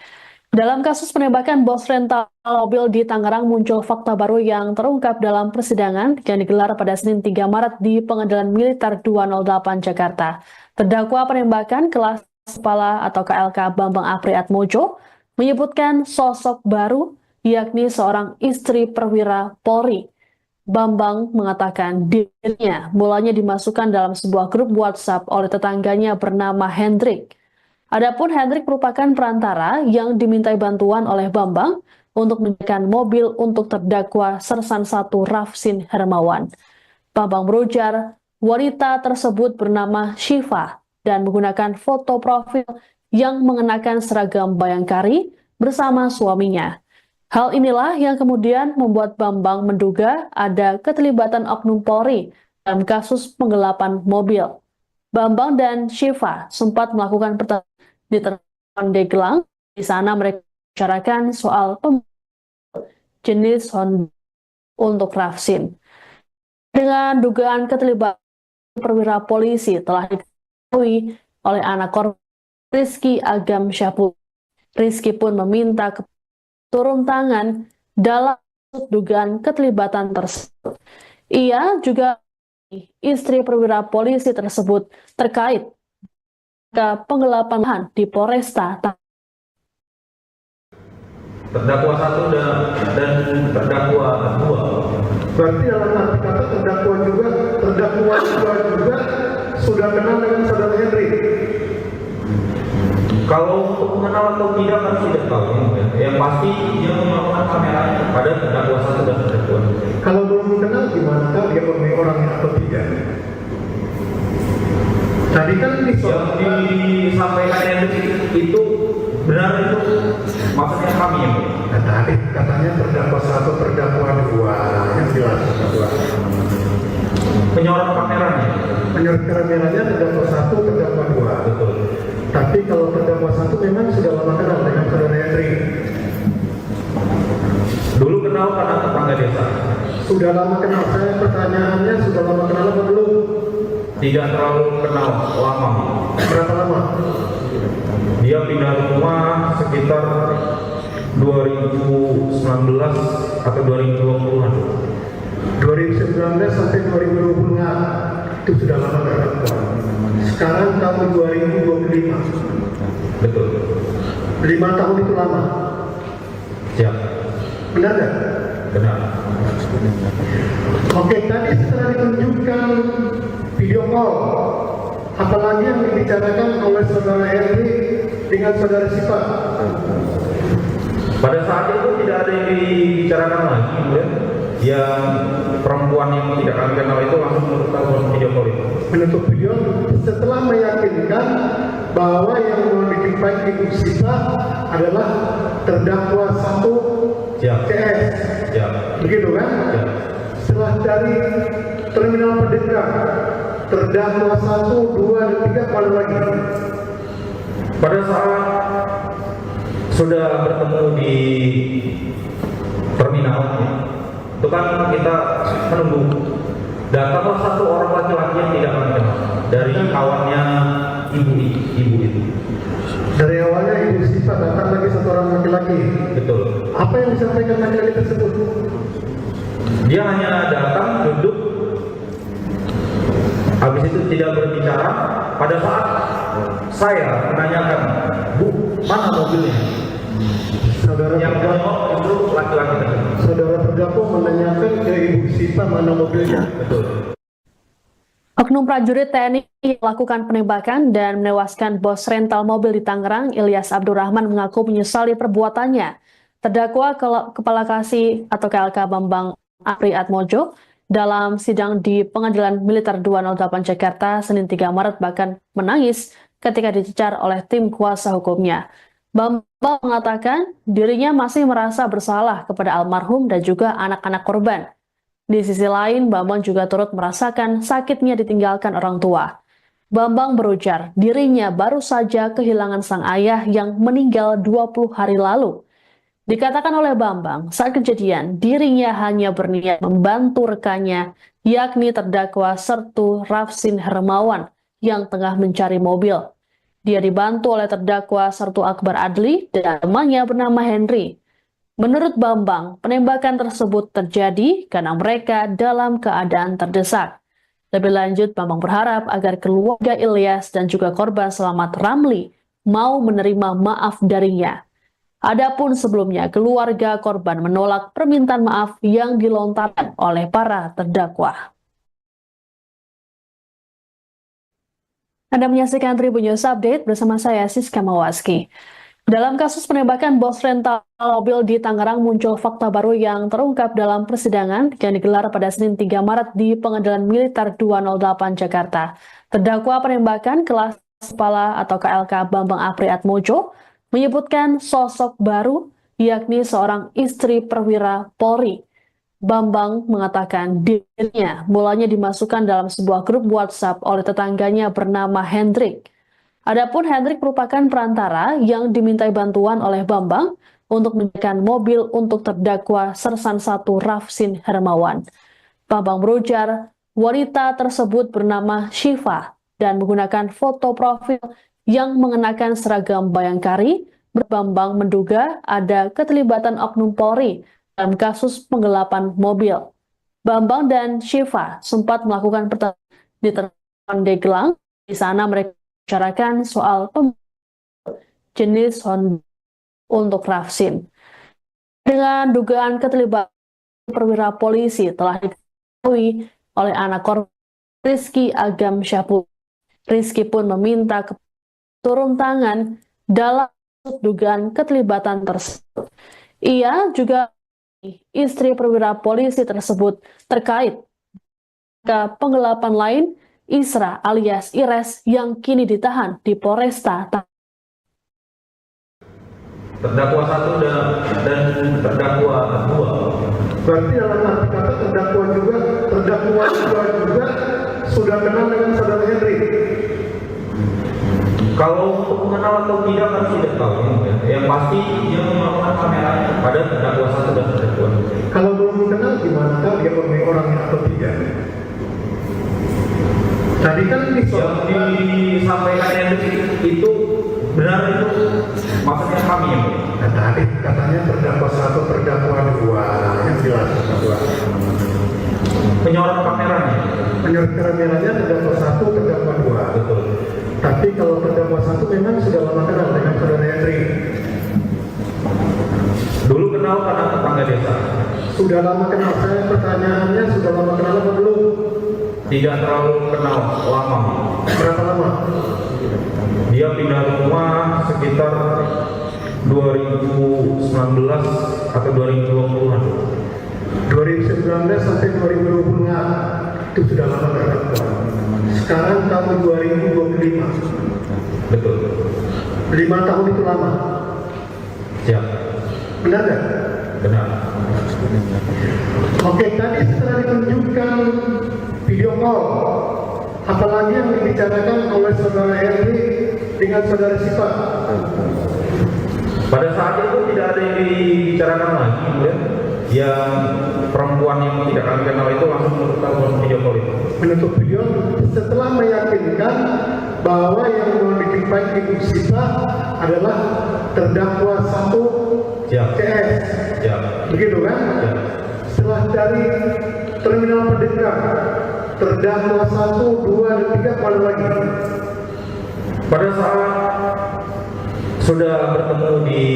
Dalam kasus penembakan bos rental mobil di Tangerang muncul fakta baru yang terungkap dalam persidangan yang digelar pada Senin 3 Maret di Pengadilan Militer 208 Jakarta. Terdakwa penembakan kelas kepala atau KLK Bambang Apri Atmojo menyebutkan sosok baru yakni seorang istri perwira Polri. Bambang mengatakan dirinya mulanya dimasukkan dalam sebuah grup WhatsApp oleh tetangganya bernama Hendrik. Adapun Hendrik merupakan perantara yang dimintai bantuan oleh Bambang untuk menyediakan mobil untuk terdakwa Sersan 1 Rafsin Hermawan. Bambang berujar, wanita tersebut bernama Syifa dan menggunakan foto profil yang mengenakan seragam bayangkari bersama suaminya. Hal inilah yang kemudian membuat Bambang menduga ada keterlibatan oknum Polri dalam kasus penggelapan mobil. Bambang dan Syifa sempat melakukan pertemuan di Pandeglang. Di sana mereka bicarakan soal jenis Honda untuk Rafsin. Dengan dugaan keterlibatan perwira polisi telah diketahui oleh anak korban Rizky Agam Syahpul. Rizky pun meminta turun tangan dalam dugaan keterlibatan tersebut. Ia juga istri perwira polisi tersebut terkait ke penggelapan lahan di Polresta. Terdakwa 1 dan terdakwa 2. Berarti dalam arti kata terdakwa juga terdakwa juga sudah kenal dengan saudara Henry. Kalau untuk mengenal atau tidak kan tidak tahu ya. Yang pasti dia melakukan kameranya pada terdakwa satu dan terdakwa dua. Kalau belum mengenal gimana tahu dia orangnya atau tidak? Tadi kan Yang disampaikan yang itu benar itu maksudnya kami ya. Nah, tadi katanya terdakwa satu, terdakwa dua, yang jelas terdakwa. Penyorot kameranya. Menurut kameranya terdakwa satu, terdakwa dua. Betul. Tapi kalau terdakwa satu memang sudah lama kenal dengan saudara Henry. Dulu kenal karena tetangga desa. Sudah lama kenal. Saya pertanyaannya sudah lama kenal apa belum? Tidak terlalu kenal lama. Berapa lama? Dia pindah rumah sekitar 2019 atau 2020-an. 2019 sampai 2020 itu sudah lama terdakwa. Sekarang tahun 2025. Betul. 5 tahun itu lama. Siap. Benar nggak? Benar. Oke, tadi setelah ditunjukkan video call, apalagi yang dibicarakan oleh saudara Henry dengan saudara Sipa? Pada saat itu tidak ada yang dibicarakan lagi, ya. Yang perempuan yang tidak kami kenal itu langsung menutup telepon video call itu. Menutup video setelah meyakinkan bahwa yang mau dijumpai Ibu Sipa adalah terdakwa satu Siap. CS. Siap. Begitu kan? Siap. Setelah dari terminal Merdeka, terdakwa 1, 2, dan 3 kemana lagi? Pada saat sudah bertemu di terminal, ya, itu kan kita menunggu. Datanglah satu orang laki-laki yang tidak kami kenal dari kawannya ibu itu. Dari awalnya Ibu Sipa datang lagi satu orang laki-laki. Betul. Apa yang disampaikan laki-laki tersebut? Dia hanya datang, duduk, habis itu tidak berbicara. Pada saat saya menanyakan, Bu, mana mobilnya? Saudara Yang terdakwa, menjawab itu laki-laki tersebut. saudara terdakwa menanyakan ke Ibu Sipa mana mobilnya. Betul. Oknum prajurit TNI melakukan penembakan dan menewaskan bos rental mobil di Tangerang, Ilyas Abdurrahman mengaku menyesali perbuatannya. Terdakwa Kepala Kasih atau KLK Bambang Apri Atmojo dalam sidang di Pengadilan Militer 208 Jakarta Senin 3 Maret bahkan menangis ketika dicecar oleh tim kuasa hukumnya. Bambang mengatakan dirinya masih merasa bersalah kepada almarhum dan juga anak-anak korban. Di sisi lain, Bambang juga turut merasakan sakitnya ditinggalkan orang tua. Bambang berujar, dirinya baru saja kehilangan sang ayah yang meninggal 20 hari lalu. Dikatakan oleh Bambang, saat kejadian, dirinya hanya berniat membantu rekannya, yakni terdakwa Sertu Rafsin Hermawan, yang tengah mencari mobil. Dia dibantu oleh terdakwa Sertu Akbar Adli dan temannya bernama Henry. Menurut Bambang, penembakan tersebut terjadi karena mereka dalam keadaan terdesak. Lebih lanjut, Bambang berharap agar keluarga Ilyas dan juga korban selamat Ramli mau menerima maaf darinya. Adapun sebelumnya, keluarga korban menolak permintaan maaf yang dilontarkan oleh para terdakwa. Anda menyaksikan Tribun News Update bersama saya Siska Mawaski. Dalam kasus penembakan bos rental mobil di Tangerang muncul fakta baru yang terungkap dalam persidangan yang digelar pada Senin 3 Maret di Pengadilan Militer 208 Jakarta. Terdakwa penembakan kelas kepala atau KLK Bambang Apri Atmojo menyebutkan sosok baru yakni seorang istri perwira Polri. Bambang mengatakan dirinya mulanya dimasukkan dalam sebuah grup WhatsApp oleh tetangganya bernama Hendrik. Adapun Hendrik merupakan perantara yang dimintai bantuan oleh Bambang untuk menyediakan mobil untuk terdakwa Sersan 1 Rafsin Hermawan. Bambang berujar, wanita tersebut bernama Syifa dan menggunakan foto profil yang mengenakan seragam Bayangkari. Bambang menduga ada keterlibatan oknum Polri dalam kasus penggelapan mobil. Bambang dan Syifa sempat melakukan pertemuan di Pandeglang. Di sana mereka bicarakan soal jenis Honda untuk Rafsin. Dengan dugaan keterlibatan perwira polisi telah diketahui oleh anak korban Rizky Agam Syahpur. Rizky pun meminta turun tangan dalam dugaan keterlibatan tersebut. Ia juga istri perwira polisi tersebut terkait ke penggelapan lain Isra alias Ires yang kini ditahan di Polresta. Terdakwa 1 dan terdakwa 2. Berarti dalam arti kata terdakwa juga sudah kenal dengan saudara Henry. Kalau untuk mengenal atau tidak kan tidak tahu ya. Yang pasti dia melakukan kameranya pada terdakwa 1 dan terdakwa 2. Kalau belum mengenal gimana tahu dia orangnya atau tidak? Tadi kan Yang disampaikan Hendrik itu benar itu maksudnya kami ya. Nah, tadi katanya terdakwa 1, terdakwa 2 yang jelas terdakwa. Penyorot kameranya. Menurut kameranya terdakwa 1, terdakwa 2. Betul. Tapi kalau terdakwa 1 memang sudah lama kenal dengan saudara Henry. Dulu kenal karena tetangga desa. Sudah lama kenal. Saya pertanyaannya sudah lama kenal apa belum? Tidak terlalu kenal lama. Berapa lama? Dia pindah rumah sekitar 2019 atau 2020-an. 2019 sampai 2020 itu sudah lama terdakwa. Sekarang tahun 2025. Betul. 5 tahun itu lama. Siap. Benar nggak? Benar. Oke, tadi setelah ditunjukkan video call, apalagi yang dibicarakan oleh saudara Henry dengan saudara Sipa? Pada saat itu tidak ada yang dibicarakan lagi, ya. Yang perempuan yang tidak kami kenal itu langsung menutup telepon video call itu. Menutup video setelah meyakinkan bahwa yang mau dijumpai Ibu Sipa adalah terdakwa 1 Siap. CS. Siap. Begitu kan? Siap. Setelah dari terminal pendekat, terdakwa 1, 2, dan 3 kemana lagi? Pada saat sudah bertemu di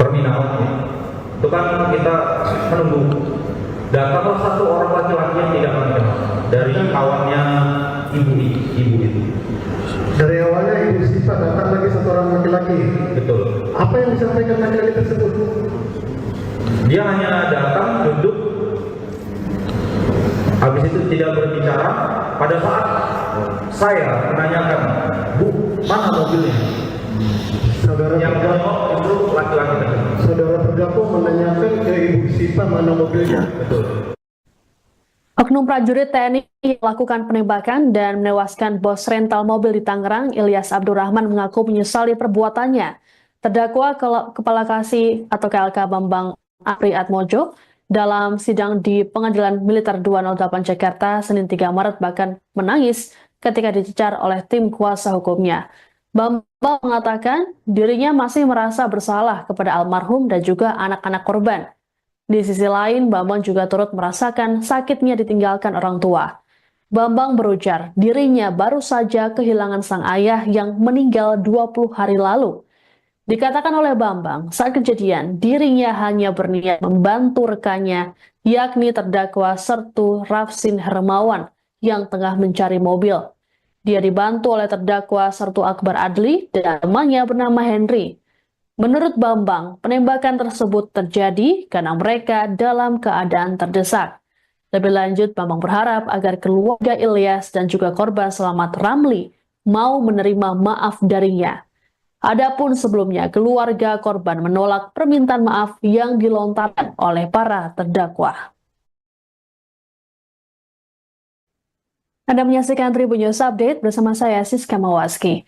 terminal, itu kan kita menunggu. Datanglah 1 orang laki-laki yang tidak kami kenal dari kawannya ibu itu. Dari awalnya Ibu Sipa datang lagi 1 orang laki-laki. Betul. Apa yang disampaikan laki-laki tersebut? Dia hanya datang, duduk, habis itu tidak berbicara. Pada saat saya menanyakan, Bu, mana mobilnya? Saudara Yang terdakwa, jawab itu laki-laki tersebut. saudara terdakwa menanyakan ke Ibu Sipa mana mobilnya. Betul. Oknum prajurit TNI melakukan penembakan dan menewaskan bos rental mobil di Tangerang, Ilyas Abdurrahman mengaku menyesali perbuatannya. Terdakwa Kepala Kasih atau KLK Bambang Apri Atmojo dalam sidang di Pengadilan Militer 208 Jakarta Senin 3 Maret bahkan menangis ketika dicecar oleh tim kuasa hukumnya. Bambang mengatakan dirinya masih merasa bersalah kepada almarhum dan juga anak-anak korban. Di sisi lain, Bambang juga turut merasakan sakitnya ditinggalkan orang tua. Bambang berujar, dirinya baru saja kehilangan sang ayah yang meninggal 20 hari lalu. Dikatakan oleh Bambang, saat kejadian, dirinya hanya berniat membantu rekannya, yakni terdakwa Sertu Rafsin Hermawan, yang tengah mencari mobil. Dia dibantu oleh terdakwa Sertu Akbar Adli dan temannya bernama Henry. Menurut Bambang, penembakan tersebut terjadi karena mereka dalam keadaan terdesak. Lebih lanjut, Bambang berharap agar keluarga Ilyas dan juga korban selamat Ramli mau menerima maaf darinya. Adapun sebelumnya, keluarga korban menolak permintaan maaf yang dilontarkan oleh para terdakwa. Anda menyaksikan Tribun News Update bersama saya Siska Mawaski.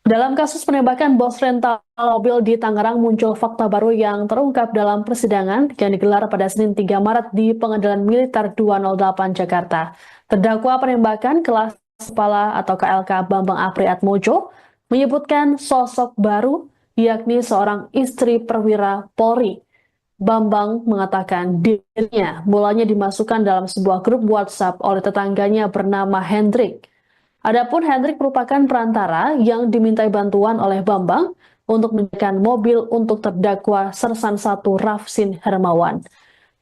Dalam kasus penembakan bos rental mobil di Tangerang muncul fakta baru yang terungkap dalam persidangan yang digelar pada Senin 3 Maret di Pengadilan Militer 208 Jakarta. Terdakwa penembakan kelas kepala atau KLK Bambang Apri Atmojo menyebutkan sosok baru yakni seorang istri perwira Polri. Bambang mengatakan dirinya mulanya dimasukkan dalam sebuah grup WhatsApp oleh tetangganya bernama Hendrik. Adapun Hendrik merupakan perantara yang dimintai bantuan oleh Bambang untuk menyediakan mobil untuk terdakwa Sersan 1 Rafsin Hermawan.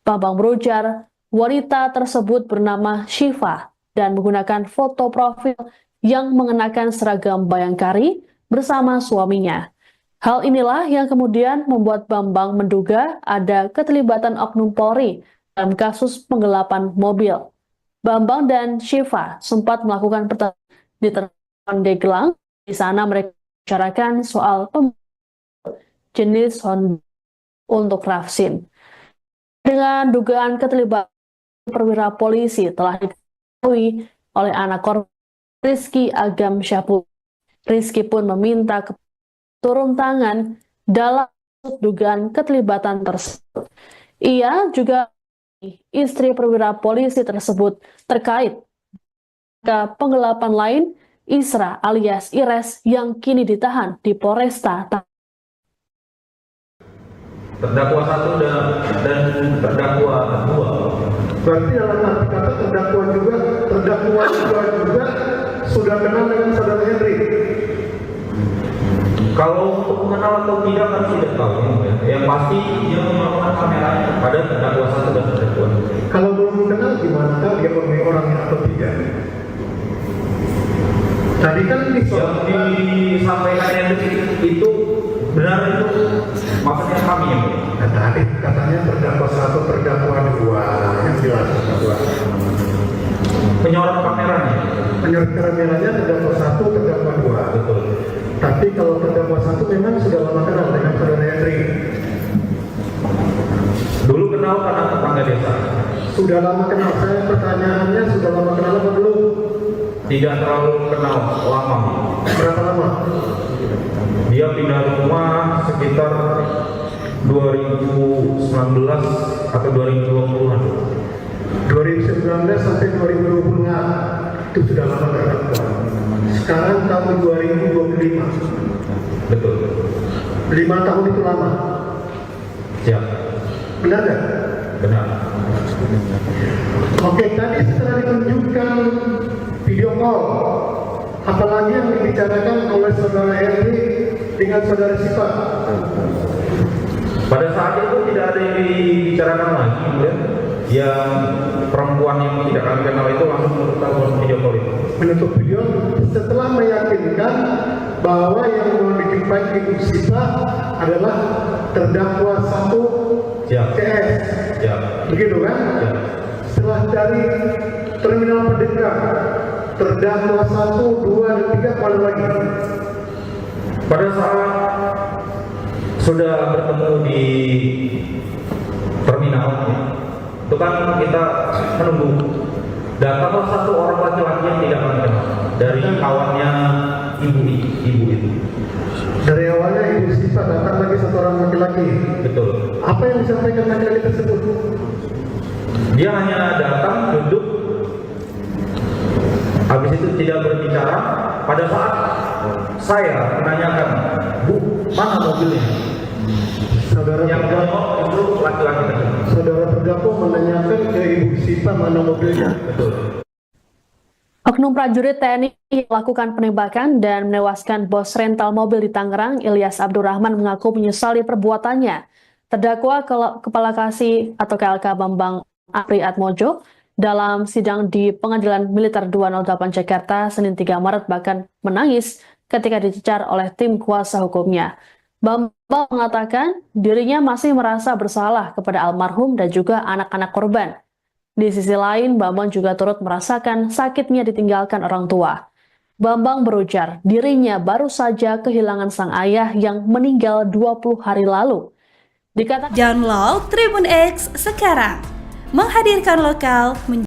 Bambang berujar, wanita tersebut bernama Syifa dan menggunakan foto profil yang mengenakan seragam Bayangkari bersama suaminya. Hal inilah yang kemudian membuat Bambang menduga ada keterlibatan oknum Polri dalam kasus penggelapan mobil. Bambang dan Syifa sempat melakukan pertemuan di terminal Pandeglang. Di sana mereka bicarakan soal jenis Honda untuk Rafsin. Dengan dugaan keterlibatan perwira polisi telah diketahui oleh anak korban Rizky Agam Syahpur. Rizky pun meminta turun tangan dalam dugaan keterlibatan tersebut. Ia juga istri perwira polisi tersebut terkait ke penggelapan lain Isra alias Ires yang kini ditahan di Polresta. Terdakwa 1 dan terdakwa 2. Berarti dalam arti kata terdakwa juga sudah kenal dengan saudara Henry. Kalau untuk mengenal atau tidak kan tidak tahu ya. Yang pasti dia melakukan kameranya pada terdakwa 1 dan terdakwa 2. Kalau belum mengenal gimana tahu dia orangnya atau tidak? Tadi kan Yang disampaikan yang itu benar itu maksudnya kami ya. Nah, tadi katanya terdakwa 1, terdakwa 2 yang jelas terdakwa. Penyorot kameranya. Menurut kameranya terdakwa 1, terdakwa 2. Betul. Tapi kalau terdakwa 1 memang sudah lama kenal dengan saudara Henry. Dulu kenal karena tetangga desa. Sudah lama kenal. Saya pertanyaannya sudah lama kenal apa belum? Tidak terlalu kenal lama. Berapa lama? Dia pindah rumah sekitar 2019 atau 2020-an. 2019 sampai 2020 itu sudah lama terdakwa. Sekarang tahun 2025. Betul. 5 tahun itu lama. Siap. Benar nggak? Benar. Oke, tadi setelah ditunjukkan video call, apalagi yang dibicarakan oleh saudara Henry dengan saudara Syifa? Pada saat itu tidak ada yang dibicarakan lagi, ya. Yang perempuan yang tidak kami kenal itu langsung menutup telepon video call itu. Menutup video setelah meyakinkan bahwa yang mau dijumpai Ibu Syifa adalah terdakwa 1 Siap. CS. Siap. Begitu kan? Siap. Setelah dari terminal Pandeglang, terdakwa 1, 2, dan 3 mana lagi? Pada saat sudah bertemu di terminal, itu kan kita menunggu. Datanglah 1 orang laki-laki yang tidak kami kenal dari kawannya ibu itu. Dari awalnya Ibu Syifa datang lagi 1 orang laki-laki. Betul. Apa yang disampaikan laki-laki tersebut? Dia hanya datang, duduk, habis itu tidak berbicara. Pada saat saya menanyakan, Bu, mana mobilnya? Saudara Yang terdakwa, jawab itu laki-laki tersebut. saudara terdakwa menanyakan ke Ibu Syifa mana mobilnya. Betul. Oknum prajurit TNI melakukan penembakan dan menewaskan bos rental mobil di Tangerang, Ilyas Abdurrahman mengaku menyesali perbuatannya. Terdakwa Kepala Kasih atau KLK Bambang Apri Atmojo dalam sidang di Pengadilan Militer 208 Jakarta Senin 3 Maret bahkan menangis ketika dicecar oleh tim kuasa hukumnya. Bambang mengatakan dirinya masih merasa bersalah kepada almarhum dan juga anak-anak korban. Di sisi lain, Bambang juga turut merasakan sakitnya ditinggalkan orang tua. Bambang berujar dirinya baru saja kehilangan sang ayah yang meninggal 20 hari lalu. Dikatakan Download Tribun X sekarang, menghadirkan lokal